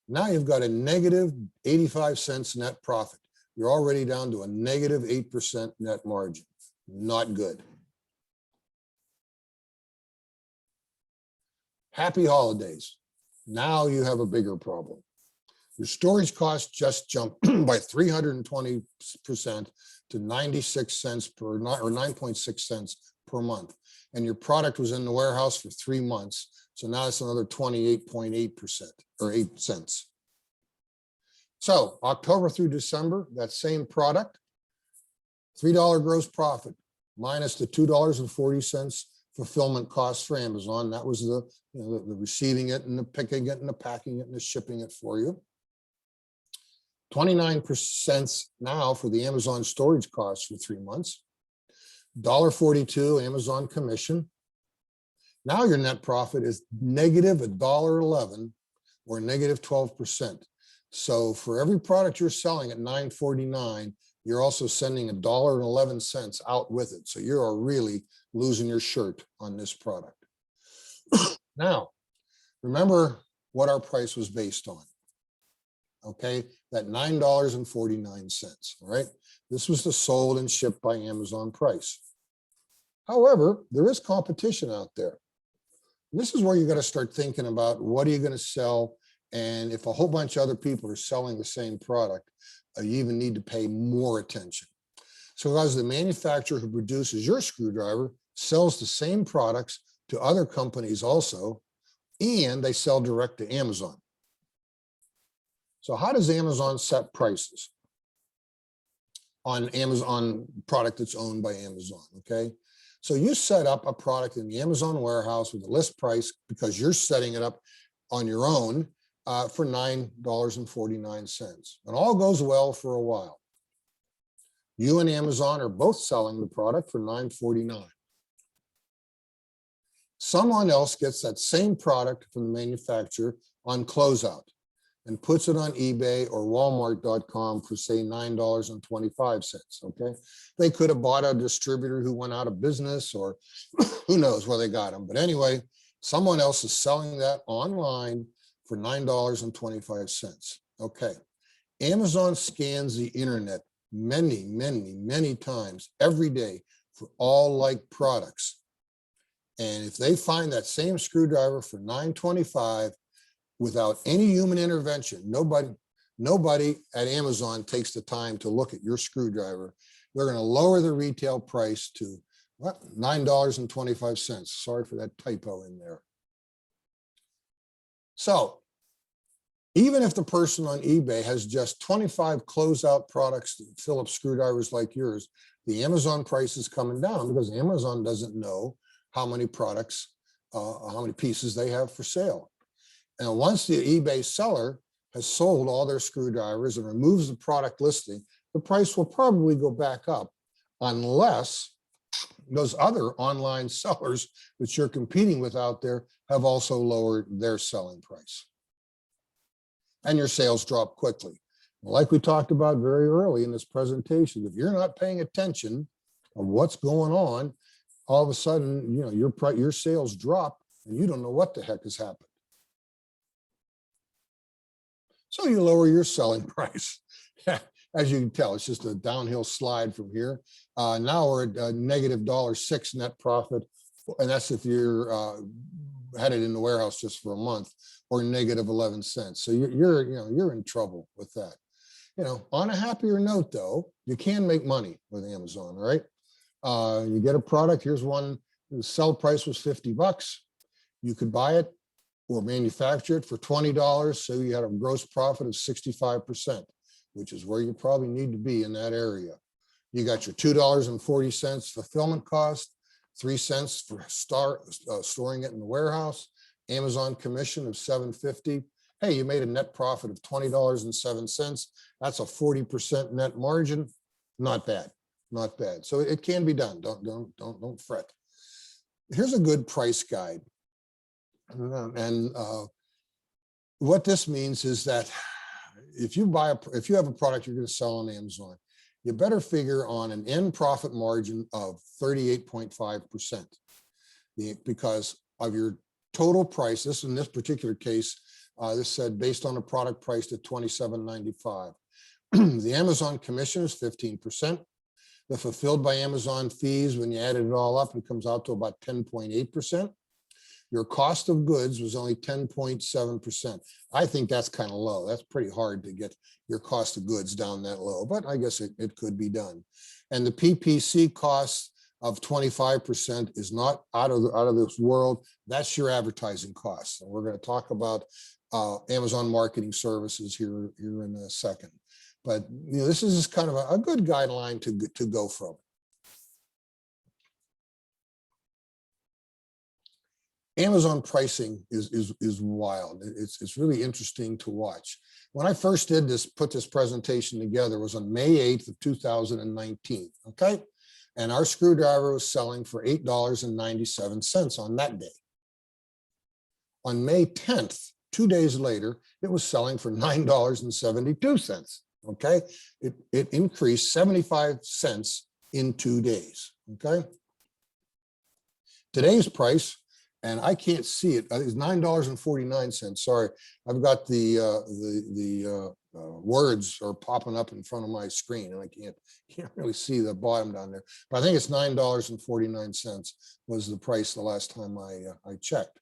Now you've got a negative 85 cents net profit. You're already down to a negative 8% net margin. Not good. Happy holidays. Now you have a bigger problem. Your storage costs just jumped by 320% to 96 cents or 9.6 cents per month. And your product was in the warehouse for 3 months. So now it's another 28.8% or 8 cents. So October through December, that same product, $3 gross profit minus the $2.40 fulfillment costs for Amazon. That was the receiving it and the picking it and the packing it and the shipping it for you. 29% now for the Amazon storage costs for 3 months. $1.42 Amazon commission. Now your net profit is negative $1.11 or negative 12%. So for every product you're selling at $9.49, you're also sending $1.11 out with it. So you are really losing your shirt on this product. Now, remember what our price was based on. Okay, that $9.49, all right? This was the sold and shipped by Amazon price. However, there is competition out there. This is where you got to start thinking about what are you going to sell, and if a whole bunch of other people are selling the same product, you even need to pay more attention. So as the manufacturer who produces your screwdriver sells the same products to other companies also, and they sell direct to Amazon. So how does Amazon set prices on Amazon product that's owned by Amazon? Okay, so you set up a product in the Amazon warehouse with a list price because you're setting it up on your own for $9.49. And all goes well for a while. You and Amazon are both selling the product for $9.49. Someone else gets that same product from the manufacturer on closeout and puts it on eBay or Walmart.com for say $9.25, okay? They could have bought a distributor who went out of business, or who knows where they got them. But anyway, someone else is selling that online for $9.25, okay? Amazon scans the internet many, many, many times every day for all like products. And if they find that same screwdriver for $9.25, without any human intervention, nobody at Amazon takes the time to look at your screwdriver. They're going to lower the retail price to what? $9.25. Sorry for that typo in there. So even if the person on eBay has just 25 closeout products, Phillips screwdrivers like yours, the Amazon price is coming down because Amazon doesn't know how many products, how many pieces they have for sale. And once the eBay seller has sold all their screwdrivers and removes the product listing, the price will probably go back up unless those other online sellers that you're competing with out there have also lowered their selling price. And your sales drop quickly. Like we talked about very early in this presentation, if you're not paying attention of what's going on, all of a sudden, you know, your sales drop and you don't know what the heck has happened. So you lower your selling price. As you can tell, it's just a downhill slide from here. Now we're at negative $1.06 net profit, and that's if you're had it in the warehouse just for a month, or negative 11 cents. So you're in trouble with that. You know, on a happier note though, you can make money with Amazon, right? You get a product. Here's one. The sell price was $50. You could buy it or manufacture it for $20. So you had a gross profit of 65%, which is where you probably need to be in that area. You got your $2.40 fulfillment cost, 3 cents for storing it in the warehouse, Amazon commission of $7.50. Hey, you made a net profit of $20.07. That's a 40% net margin. Not bad, not bad. So it can be done. Don't fret. Here's a good price guide. And what this means is that if you have a product you're going to sell on Amazon, you better figure on an end profit margin of 38.5% because of your total price. This in this particular case, this said based on a product priced at $27.95. The Amazon commission is 15%. The fulfilled by Amazon fees, when you added it all up, it comes out to about 10.8%. Your cost of goods was only 10.7%. I think that's kind of low. That's pretty hard to get your cost of goods down that low, but I guess it could be done. And the PPC cost of 25% is not out of this world. That's your advertising costs. And we're going to talk about Amazon marketing services here in a second. But you know, this is just kind of a good guideline to go from. Amazon pricing is wild. It's really interesting to watch. When I first put this presentation together was on May 8th of 2019, okay? And our screwdriver was selling for $8.97 on that day. On May 10th, 2 days later, it was selling for $9.72. Okay, it increased 75 cents in 2 days. Okay, today's price, and I can't see it, is $9.49. Sorry, I've got the words are popping up in front of my screen, and I can't really see the bottom down there. But I think it's $9.49 was the price the last time I checked.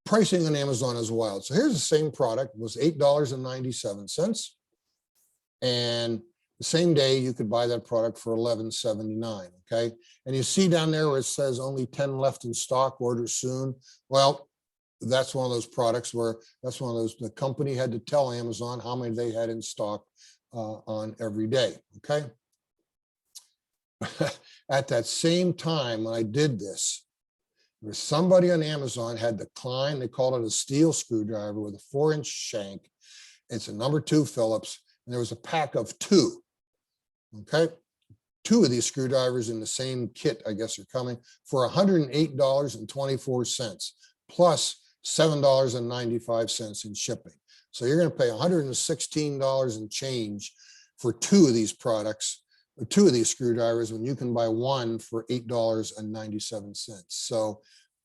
Pricing on Amazon is wild. So here's the same product, it was $8.97. And the same day you could buy that product for $11.79. Okay. And you see down there where it says only 10 left in stock, order soon. Well, that's one of those products where the company had to tell Amazon how many they had in stock on every day. Okay. At that same time, when I did this, there's somebody on Amazon had the Klein, they call it a steel screwdriver with a 4-inch shank. It's a number 2 Phillips, and there was a pack of 2. Okay, 2 of these screwdrivers in the same kit, I guess, are coming for $108.24 plus $7.95 in shipping. So you're going to pay $116 and change for 2 of these products, or 2 of these screwdrivers, when you can buy 1 for $8.97. So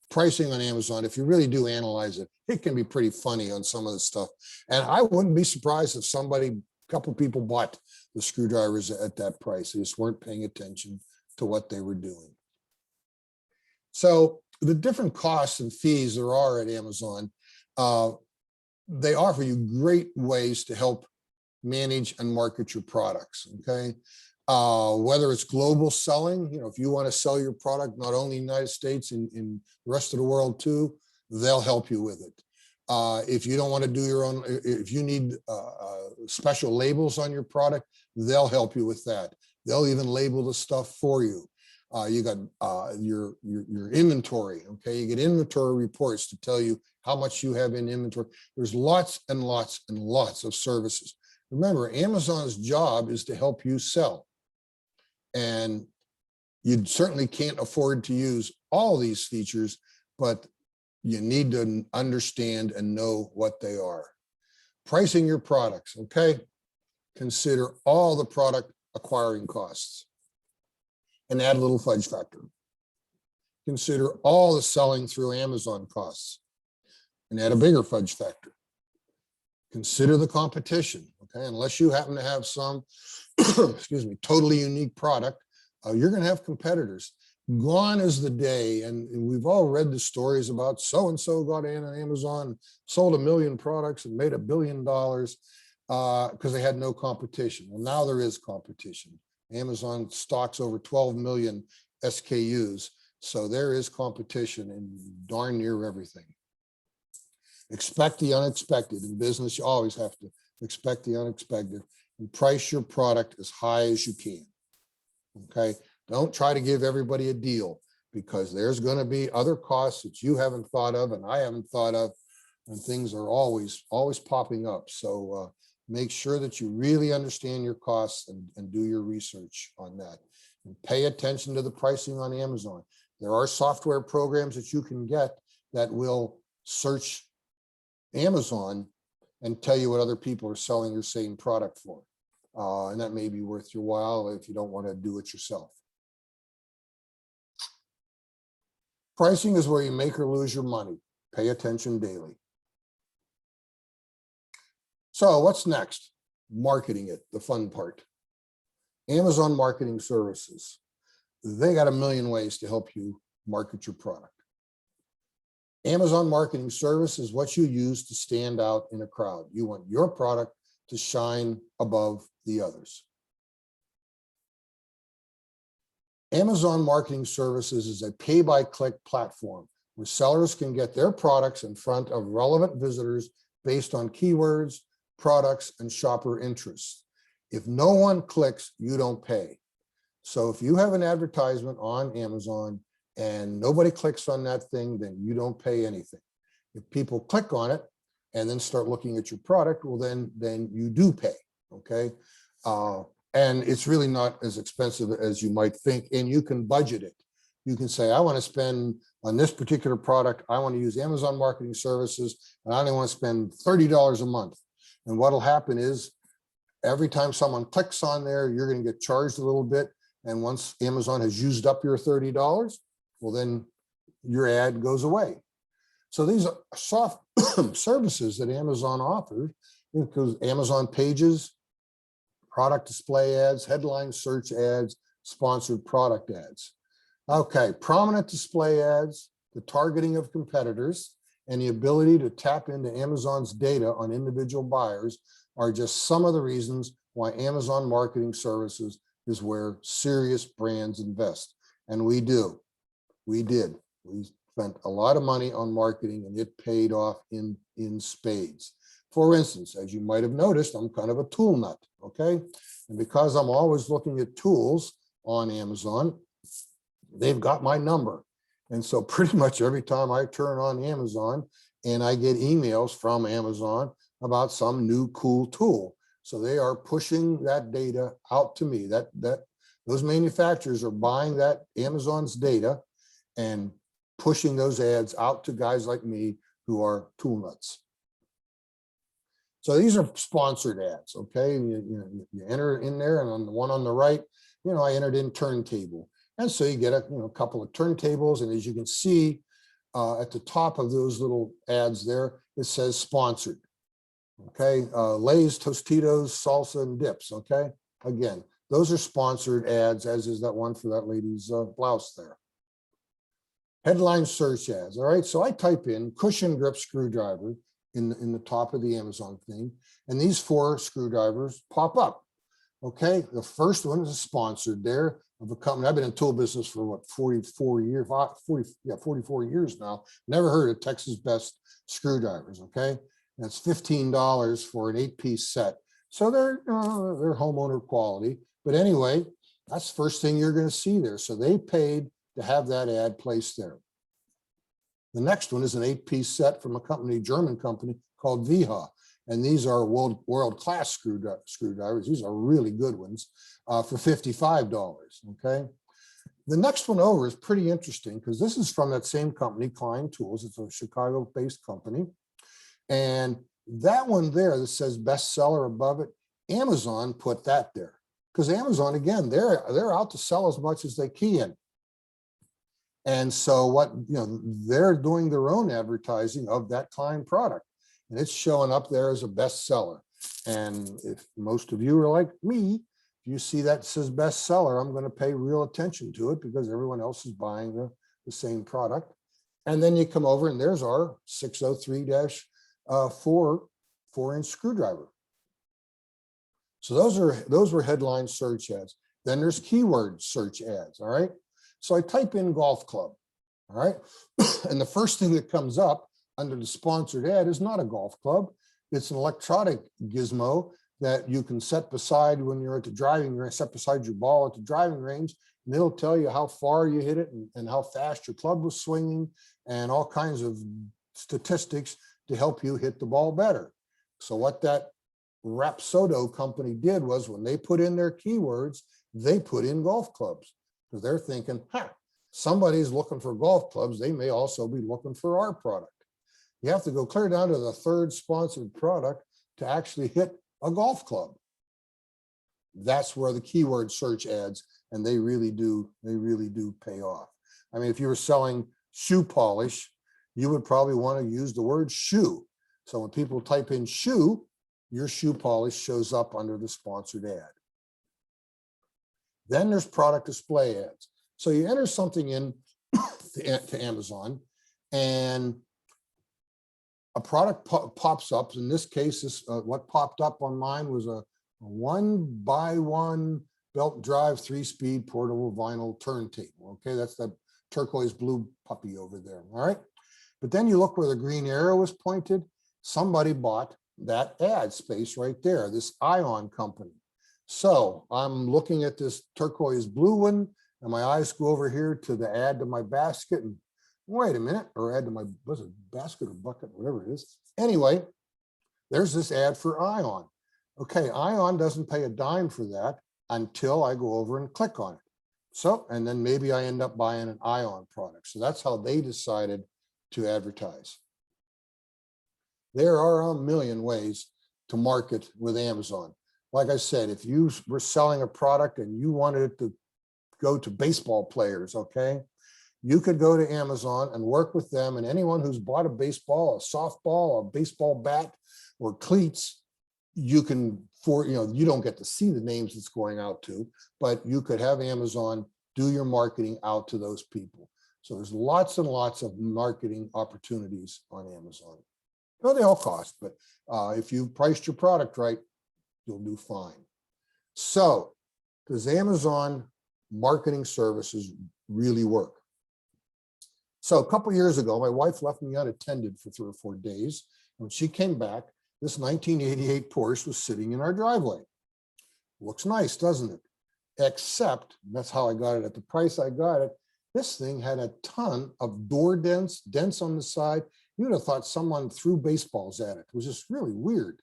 pricing on Amazon, if you really do analyze it, it can be pretty funny on some of the stuff. And I wouldn't be surprised if a couple people bought the screwdrivers at that price. They just weren't paying attention to what they were doing. So the different costs and fees there are at Amazon, they offer you great ways to help manage and market your products. Okay. Whether it's global selling, if you want to sell your product, not only in the United States, in the rest of the world too, they'll help you with it. If you don't want to do your own, if you need special labels on your product, they'll help you with that. They'll even label the stuff for you. You got your inventory. Okay, you get inventory reports to tell you how much you have in inventory. There's lots and lots and lots of services. Remember, Amazon's job is to help you sell. And you certainly can't afford to use all these features, but you need to understand and know what they are. Pricing your products, okay? Consider all the product acquiring costs and add a little fudge factor. Consider all the selling through Amazon costs and add a bigger fudge factor. Consider the competition, okay? Unless you happen to have some, excuse me, totally unique product, you're going to have competitors. Gone is the day, and we've all read the stories about so-and-so got in on Amazon, sold 1 million products and made $1 billion because they had no competition. Well, now there is competition. Amazon stocks over 12 million SKUs, so there is competition in darn near everything. Expect the unexpected. In business, you always have to expect the unexpected and price your product as high as you can. Okay, don't try to give everybody a deal, because there's going to be other costs that you haven't thought of and I haven't thought of, and things are always popping up. So make sure that you really understand your costs and do your research on that. And pay attention to the pricing on Amazon. There are software programs that you can get that will search Amazon and tell you what other people are selling your same product for. And that may be worth your while if you don't want to do it yourself. Pricing is where you make or lose your money. Pay attention daily. So what's next? Marketing it, the fun part. Amazon Marketing Services. They got a million ways to help you market your product. Amazon Marketing Service is what you use to stand out in a crowd. You want your product to shine above the others. Amazon Marketing Services is a pay-by-click platform where sellers can get their products in front of relevant visitors based on keywords, products, and shopper interests. If no one clicks, you don't pay. So if you have an advertisement on Amazon and nobody clicks on that thing, then you don't pay anything. If people click on it and then start looking at your product, well, then you do pay, okay? And it's really not as expensive as you might think, and you can budget it. You can say, I want to spend on this particular product, I want to use Amazon Marketing Services, and I only want to spend $30 a month. And what'll happen is every time someone clicks on there, you're going to get charged a little bit. And once Amazon has used up your $30, well, then your ad goes away. So these are soft services that Amazon offers, because Amazon Pages, product display ads, headline search ads, sponsored product ads. Okay, prominent display ads, the targeting of competitors, and the ability to tap into Amazon's data on individual buyers are just some of the reasons why Amazon Marketing Services is where serious brands invest. And we do. We did. We spent a lot of money on marketing, and it paid off in spades. For instance, as you might have noticed, I'm kind of a tool nut, okay? And because I'm always looking at tools on Amazon, they've got my number. And so pretty much every time I turn on Amazon and I get emails from Amazon about some new cool tool. So they are pushing that data out to me. Those manufacturers are buying that Amazon's data and pushing those ads out to guys like me who are tool nuts. So these are sponsored ads, okay? You enter in there, and on the one on the right, I entered in turntable. And so you get a couple of turntables, and as you can see at the top of those little ads there, it says sponsored. Okay, Lay's, Tostitos, salsa, and dips. Okay, again, those are sponsored ads, as is that one for that lady's blouse there. Headline search ads. All right, so I type in cushion grip screwdriver in the top of the Amazon thing, and these 4 screwdrivers pop up. Okay, the first one is sponsored there of a company. I've been in tool business for what, 44 years, 44 years now. Never heard of Texas Best screwdrivers. Okay, that's $15 for an 8-piece set. So they're homeowner quality. But anyway, that's the first thing you're going to see there. So they paid to have that ad placed there. The next one is an 8-piece set from a German company called Viha. And these are world-class screwdrivers. These are really good ones for $55, okay? The next one over is pretty interesting because this is from that same company, Klein Tools. It's a Chicago-based company. And that one there that says bestseller above it, Amazon put that there. Because Amazon, again, they're out to sell as much as they can. And so what, they're doing their own advertising of that Klein product. And it's showing up there as a bestseller. And if most of you are like me, if you see that says bestseller, I'm going to pay real attention to it because everyone else is buying the same product. And then you come over and there's our 603-4 4-inch screwdriver. So those were headline search ads. Then there's keyword search ads. All right. So I type in golf club. All right. And the first thing that comes up under the sponsored ad is not a golf club. It's an electronic gizmo that you can set beside when you're at the driving range, set beside your ball at the driving range, and it'll tell you how far you hit it and how fast your club was swinging and all kinds of statistics to help you hit the ball better. So what that Rapsodo company did was when they put in their keywords, they put in golf clubs because they're thinking, somebody's looking for golf clubs. They may also be looking for our product. You have to go clear down to the 3rd sponsored product to actually hit a golf club. That's where the keyword search ads, and they really do pay off. I mean, if you were selling shoe polish, you would probably want to use the word shoe. So when people type in shoe, your shoe polish shows up under the sponsored ad. Then there's product display ads. So you enter something in to Amazon and a product pops up. In this case, what popped up on mine was a 1x1 belt drive 3-speed portable vinyl turntable. Okay, that's that turquoise blue puppy over there. All right. But then you look where the green arrow was pointed. Somebody bought that ad space right there, this Ion company. So I'm looking at this turquoise blue one, and my eyes go over here to the ad to my basket, and wait a minute, or add to my basket or bucket, whatever it is. Anyway, there's this ad for Ion. Okay, Ion doesn't pay a dime for that. until I go over and click on it. So, and then maybe I end up buying an Ion product. So that's how they decided to advertise. There are a million ways to market with Amazon. Like I said, if you were selling a product and you wanted it to go to baseball players, okay, you could go to Amazon and work with them, and anyone who's bought a baseball, a softball, a baseball bat, or cleats, you can, you don't get to see the names it's going out to, but you could have Amazon do your marketing out to those people. So there's lots and lots of marketing opportunities on Amazon. No, they all cost, but if you've priced your product right, you'll do fine. So does Amazon marketing services really work? So a couple of years ago, my wife left me unattended for 3 or 4 days. When she came back, this 1988 Porsche was sitting in our driveway. Looks nice, doesn't it? Except, that's how I got it at the price I got it, this thing had a ton of door dents on the side. You would have thought someone threw baseballs at it. It was just really weird.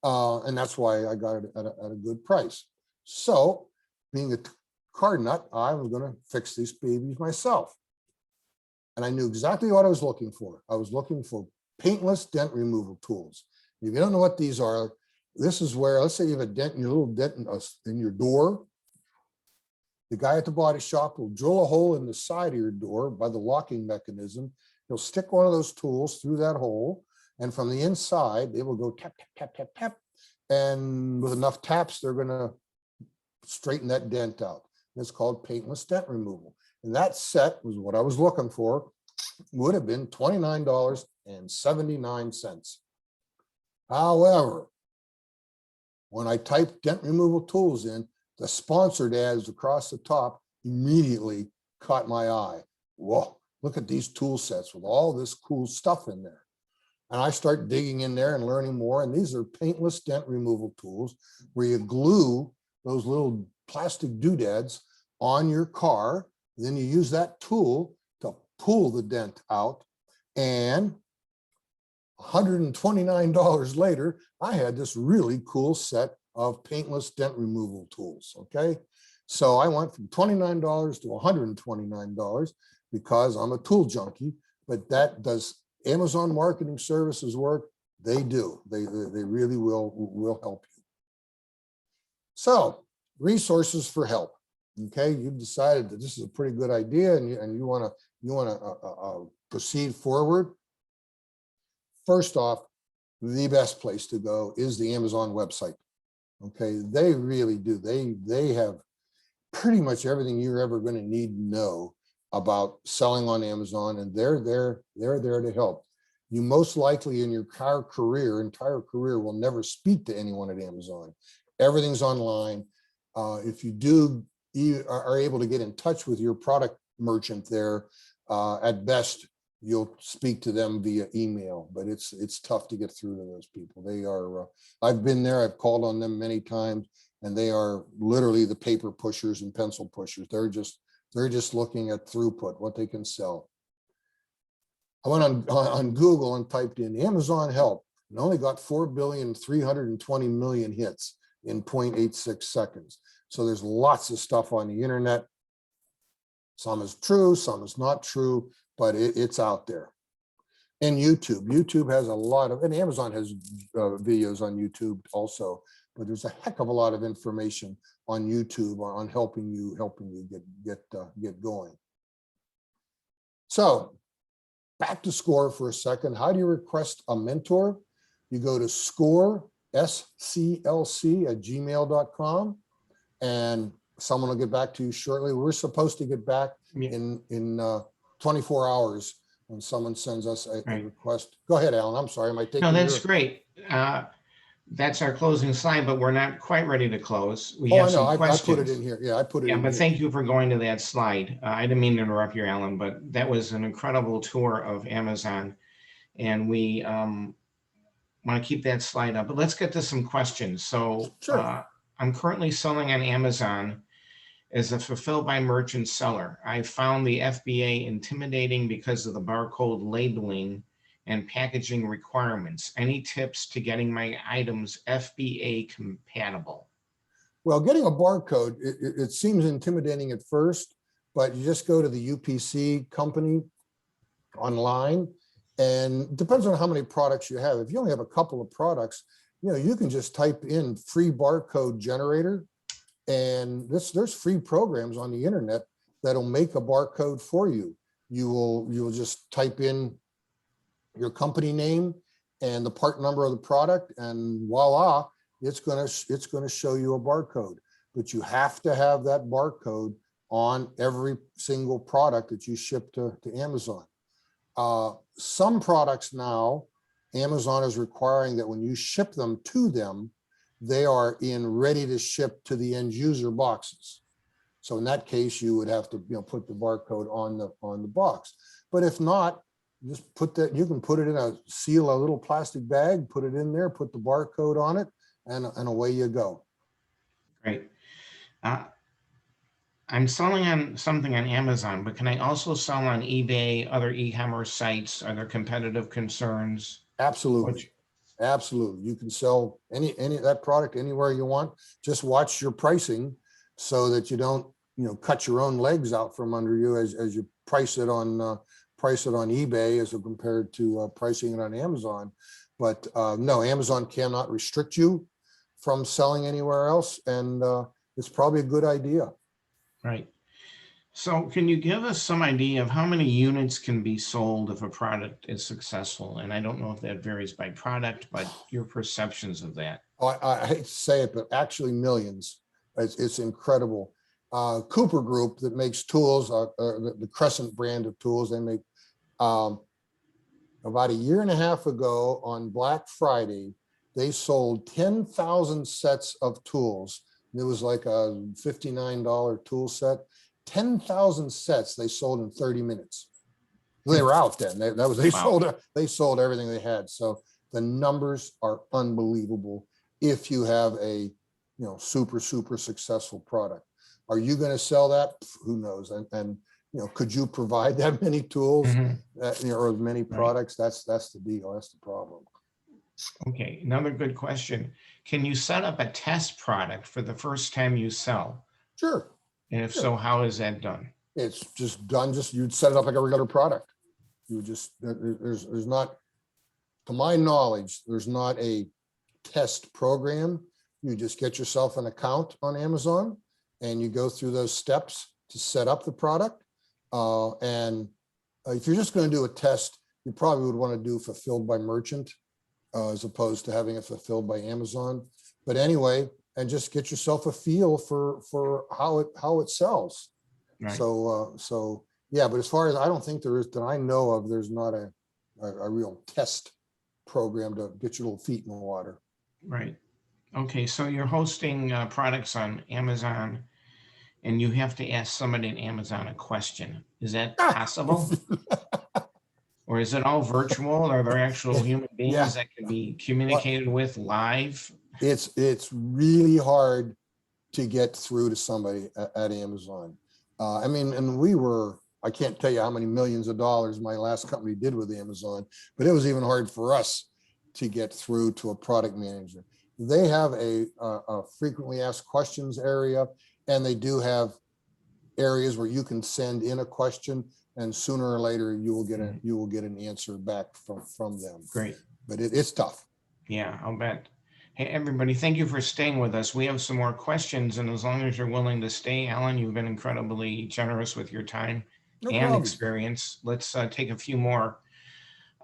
And that's why I got it at a good price. So being a car nut, I was going to fix these babies myself. And I knew exactly what I was looking for. I was looking for paintless dent removal tools. If you don't know what these are, this is where, let's say you have a dent, your little dent in your door. The guy at the body shop will drill a hole in the side of your door by the locking mechanism. He'll stick one of those tools through that hole, and from the inside, they will go tap, tap, tap, tap, tap. And with enough taps, they're going to straighten that dent out. It's called paintless dent removal. And that set was what I was looking for, would have been $29.79. However, when I typed dent removal tools in, the sponsored ads across the top immediately caught my eye. Whoa, look at these tool sets with all this cool stuff in there. And I start digging in there and learning more. And these are paintless dent removal tools where you glue those little plastic doodads on your car. Then you use that tool to pull the dent out. And $129 later, I had this really cool set of paintless dent removal tools, okay? So I went from $29 to $129 because I'm a tool junkie, but that does Amazon marketing services work? They do. They really will help you. So resources for help. Okay, you've decided that this is a pretty good idea and you want to proceed forward. First off, the best place to go is the Amazon website. Okay, they really do. They have pretty much everything you're ever going to need to know about selling on Amazon, and they're there to help. You most likely in your entire career will never speak to anyone at Amazon. Everything's online. If you are able to get in touch with your product merchant there, at best, you'll speak to them via email, but it's tough to get through to those people. They are, I've been there, I've called on them many times, and they are literally the paper pushers and pencil pushers. They're just looking at throughput, what they can sell. I went on Google and typed in Amazon help and only got 4,320,000,000 hits in 0.86 seconds. So there's lots of stuff on the internet. Some is true, some is not true, but it's out there. And YouTube has a lot of, and Amazon has videos on YouTube also, but there's a heck of a lot of information on YouTube on helping you get going. So back to SCORE for a second. How do you request a mentor? You go to SCORE, SCLC@gmail.com, and someone will get back to you shortly. We're supposed to get back in 24 hours when someone sends us a request. Go ahead, Alan. I'm sorry. Am I taking? No, that's great. That's our closing slide, but we're not quite ready to close. We I have know. some questions. I put it in here. Yeah, I put it in but here. Thank you for going to that slide. I didn't mean to interrupt you, Alan, but that was an incredible tour of Amazon. And we want to keep that slide up. But let's get to some questions. So Sure. I'm currently selling on Amazon as a fulfilled by merchant seller. I found the FBA intimidating because of the barcode labeling and packaging requirements. Any tips to getting my items FBA compatible? Well, getting a barcode, it seems intimidating at first, but you just go to the UPC company online, and it depends on how many products you have. If you only have a couple of products, you can just type in free barcode generator, and there's free programs on the internet that'll make a barcode for you. You'll just type in your company name and the part number of the product, and voila, it's gonna show you a barcode. But you have to have that barcode on every single product that you ship to Amazon. Some products now, Amazon is requiring that when you ship them to them, they are in ready to ship to the end user boxes. So in that case, you would have to put the barcode on the box. But if not, just put that, you can put it in a little plastic bag, put it in there, put the barcode on it, and away you go. Great. I'm selling on something on Amazon, but can I also sell on eBay, other e-commerce sites? Are there competitive concerns? Absolutely. Absolutely. You can sell any that product anywhere you want. Just watch your pricing so that you don't, cut your own legs out from under you as you price it on eBay as compared to pricing it on Amazon. But no, Amazon cannot restrict you from selling anywhere else, and it's probably a good idea. Right. So can you give us some idea of how many units can be sold if a product is successful? And I don't know if that varies by product, but your perceptions of that. I hate to say it, but actually millions. It's incredible. Cooper Group, that makes tools, the Crescent brand of tools, they make about a year and a half ago on Black Friday, they sold 10,000 sets of tools. It was like a $59 tool set. 10,000 sets they sold in 30 minutes. They were out then. They sold everything they had. So the numbers are unbelievable if you have a super successful product. Are you going to sell that? Who knows? And could you provide that many tools or as many products? Right. That's the deal. That's the problem. Okay, another good question. Can you set up a test product for the first time you sell? Sure. And if so, how is that done? It's just done. You'd set it up like a regular product. You would just, there's not, to my knowledge, there's not a test program. You just get yourself an account on Amazon and you go through those steps to set up the product. And if you're just going to do a test, you probably would want to do fulfilled by merchant as opposed to having it fulfilled by Amazon. But anyway, and just get yourself a feel for how it sells. Right. So yeah, but as far as I don't think there is that I know of, there's not a real test program to get your little feet in the water. Right. Okay, so you're hosting products on Amazon, and you have to ask somebody in Amazon a question. Is that possible? Or is it all virtual? Are there actual human beings that can be communicated with live? It's really hard to get through to somebody at Amazon. I mean, and I can't tell you how many millions of dollars my last company did with Amazon, but it was even hard for us to get through to a product manager. They have a frequently asked questions area, and they do have areas where you can send in a question, and sooner or later you will get an answer back from them. Great, but it's tough. Yeah, I'll bet. Hey, everybody, thank you for staying with us. We have some more questions, and as long as you're willing to stay, Alan, you've been incredibly generous with your time and experience. Let's take a few more.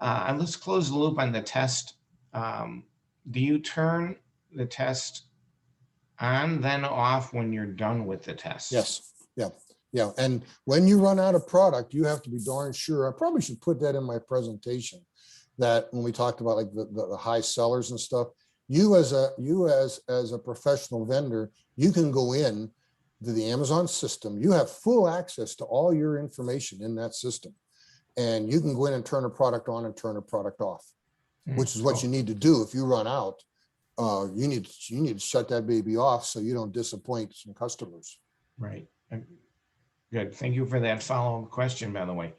And let's close the loop on the test. Do you turn the test on, then off when you're done with the test? Yes. Yeah. And when you run out of product, you have to be darn sure. I probably should put that in my presentation, that when we talked about like the high sellers and stuff, you as a professional vendor, you can go in to the Amazon system. You have full access to all your information in that system, and you can go in and turn a product on and turn a product off, which is what you need to do. If you run out, you need to shut that baby off so you don't disappoint some customers. Right. Good. Thank you for that follow-up question, by the way.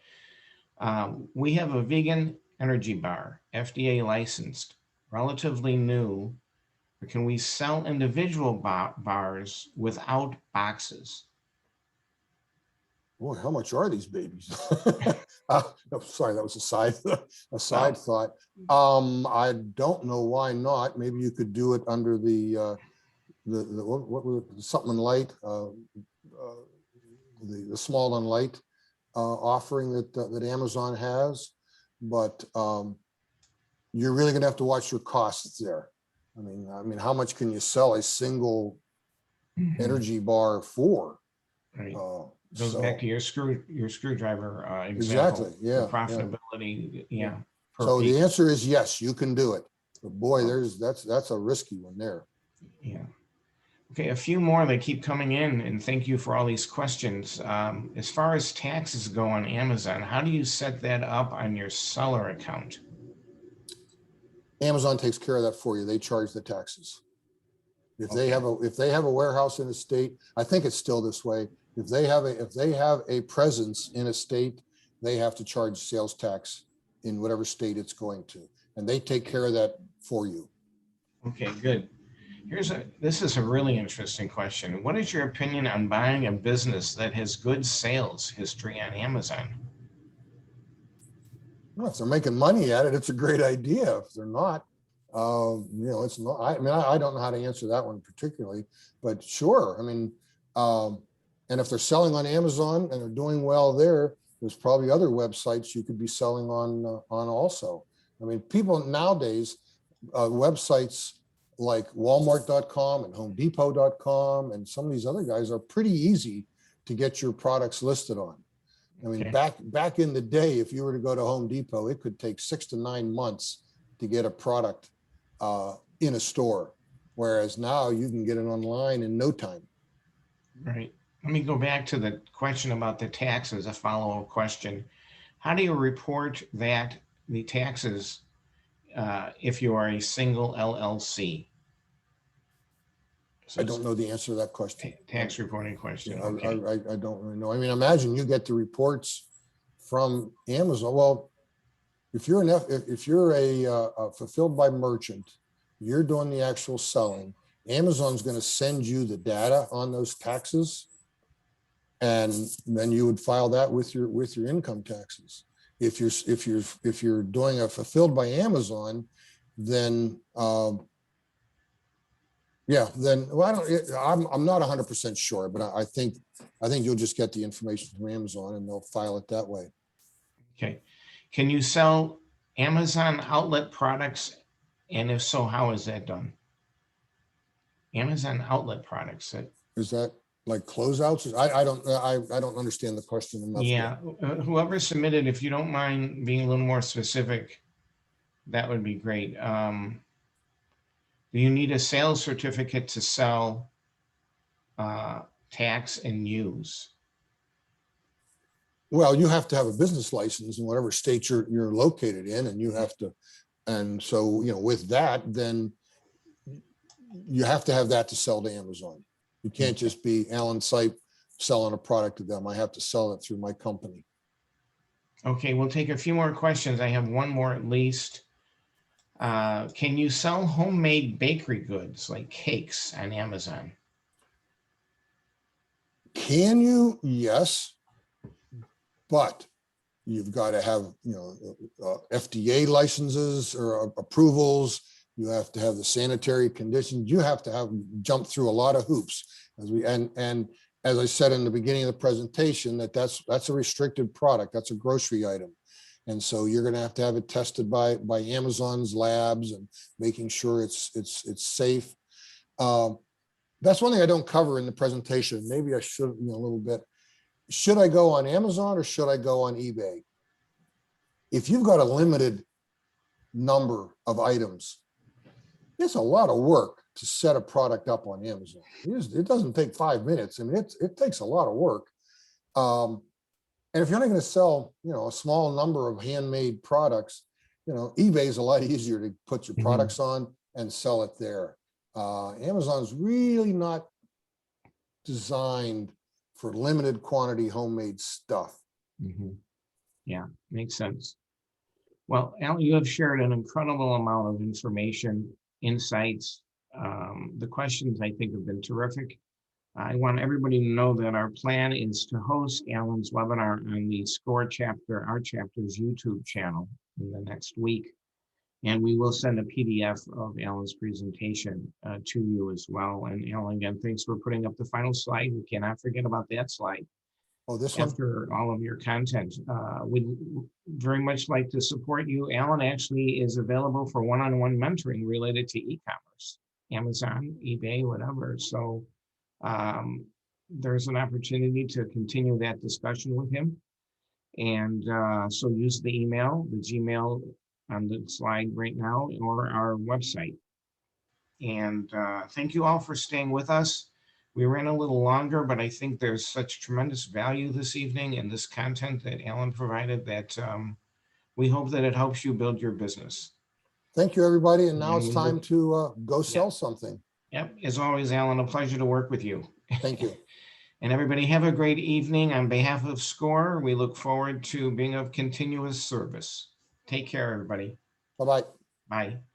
We have a vegan energy bar, FDA licensed, relatively new. or can we sell individual bars without boxes? Boy, how much are these babies? No, sorry, that was a side Well, thought. I don't know why not. Maybe you could do it under the what was it, something light, the small and light offering that Amazon has, but you're really going to have to watch your costs there. I mean, how much can you sell a single energy bar for? right. So Goes back to your screwdriver example. exactly, yeah, The profitability, yeah. Per So piece. the answer is yes, you can do it. But boy, Oh. that's a risky one there. Yeah. Okay, a few more that keep coming in, and thank you for all these questions. As far as taxes go on Amazon, how do you set that up on your seller account? Amazon takes care of that for you. They charge the taxes. If they Okay. have a warehouse in a state, I think it's still this way. If they have a presence in a state, they have to charge sales tax in whatever state it's going to, and they take care of that for you. Okay, good. This is a really interesting question. What is your opinion on buying a business that has good sales history on Amazon? Well, if they're making money at it, it's a great idea. If they're not, it's not. I mean, I don't know how to answer that one particularly, but sure. I mean, and if they're selling on Amazon and they're doing well there, there's probably other websites you could be selling on also. I mean, people nowadays, websites like Walmart.com and HomeDepot.com and some of these other guys are pretty easy to get your products listed on. I mean, Okay. back in the day, if you were to go to Home Depot, it could take 6 to 9 months to get a product in a store, whereas now you can get it online in no time. Right. Let me go back to the question about the taxes, a follow-up question. How do you report the taxes if you are a single LLC? So I it's don't know the answer to that question. tax reporting question. Yeah, Okay. I don't really know. I mean, imagine you get the reports from Amazon. Well, if you're a fulfilled by merchant, you're doing the actual selling. Amazon's going to send you the data on those taxes, and then you would file that with your income taxes. If you're doing a fulfilled by Amazon, then then well, I'm not 100% sure, but I think you'll just get the information from Amazon and they'll file it that way. Okay. Can you sell Amazon outlet products? And if so, how is that done? Amazon outlet products. Is that like closeouts? I don't understand the question enough. Yeah. Whoever submitted, if you don't mind being a little more specific, that would be great. Do you need a sales certificate to sell tax and use? Well, you have to have a business license in whatever state you're located in, and you have to, and so with that, then you have to have that to sell to Amazon. You can't just be Alan Sipe selling a product to them. I have to sell it through my company. Okay, we'll take a few more questions. I have one more at least. Can you sell homemade bakery goods like cakes on Amazon? Can you? Yes, but you've got to have FDA licenses or approvals. You have to have the sanitary conditions. You have to have jump through a lot of hoops. And as I said in the beginning of the presentation, that's a restricted product. That's a grocery item. And so you're going to have it tested by Amazon's labs and making sure it's safe. That's one thing I don't cover in the presentation. Maybe I should a little bit. Should I go on Amazon or should I go on eBay? If you've got a limited number of items, it's a lot of work to set a product up on Amazon. It doesn't take 5 minutes. I mean, it takes a lot of work. And if you're only going to sell, a small number of handmade products, eBay is a lot easier to put your products on and sell it there. Amazon's really not designed for limited quantity homemade stuff. Yeah, makes sense. Well, Al, you have shared an incredible amount of information, insights, The questions, I think, have been terrific. I want everybody to know that our plan is to host Alan's webinar on the SCORE chapter, our chapter's YouTube channel in the next week. And we will send a PDF of Alan's presentation to you as well. And Alan, again, thanks for putting up the final slide. We cannot forget about that slide. Oh, this one? After all of your content, we'd very much like to support you. Alan actually is available for one-on-one mentoring related to e-commerce, Amazon, eBay, whatever. So there's an opportunity to continue that discussion with him. And so use the email, the Gmail on the slide right now, or our website. And thank you all for staying with us. We ran a little longer, but I think there's such tremendous value this evening in this content that Alan provided that we hope that it helps you build your business. Thank you, everybody. And now it's time to go sell something. Yep. As always, Alan, a pleasure to work with you. Thank you. And everybody have a great evening. On behalf of SCORE, we look forward to being of continuous service. Take care, everybody. Bye-bye. Bye.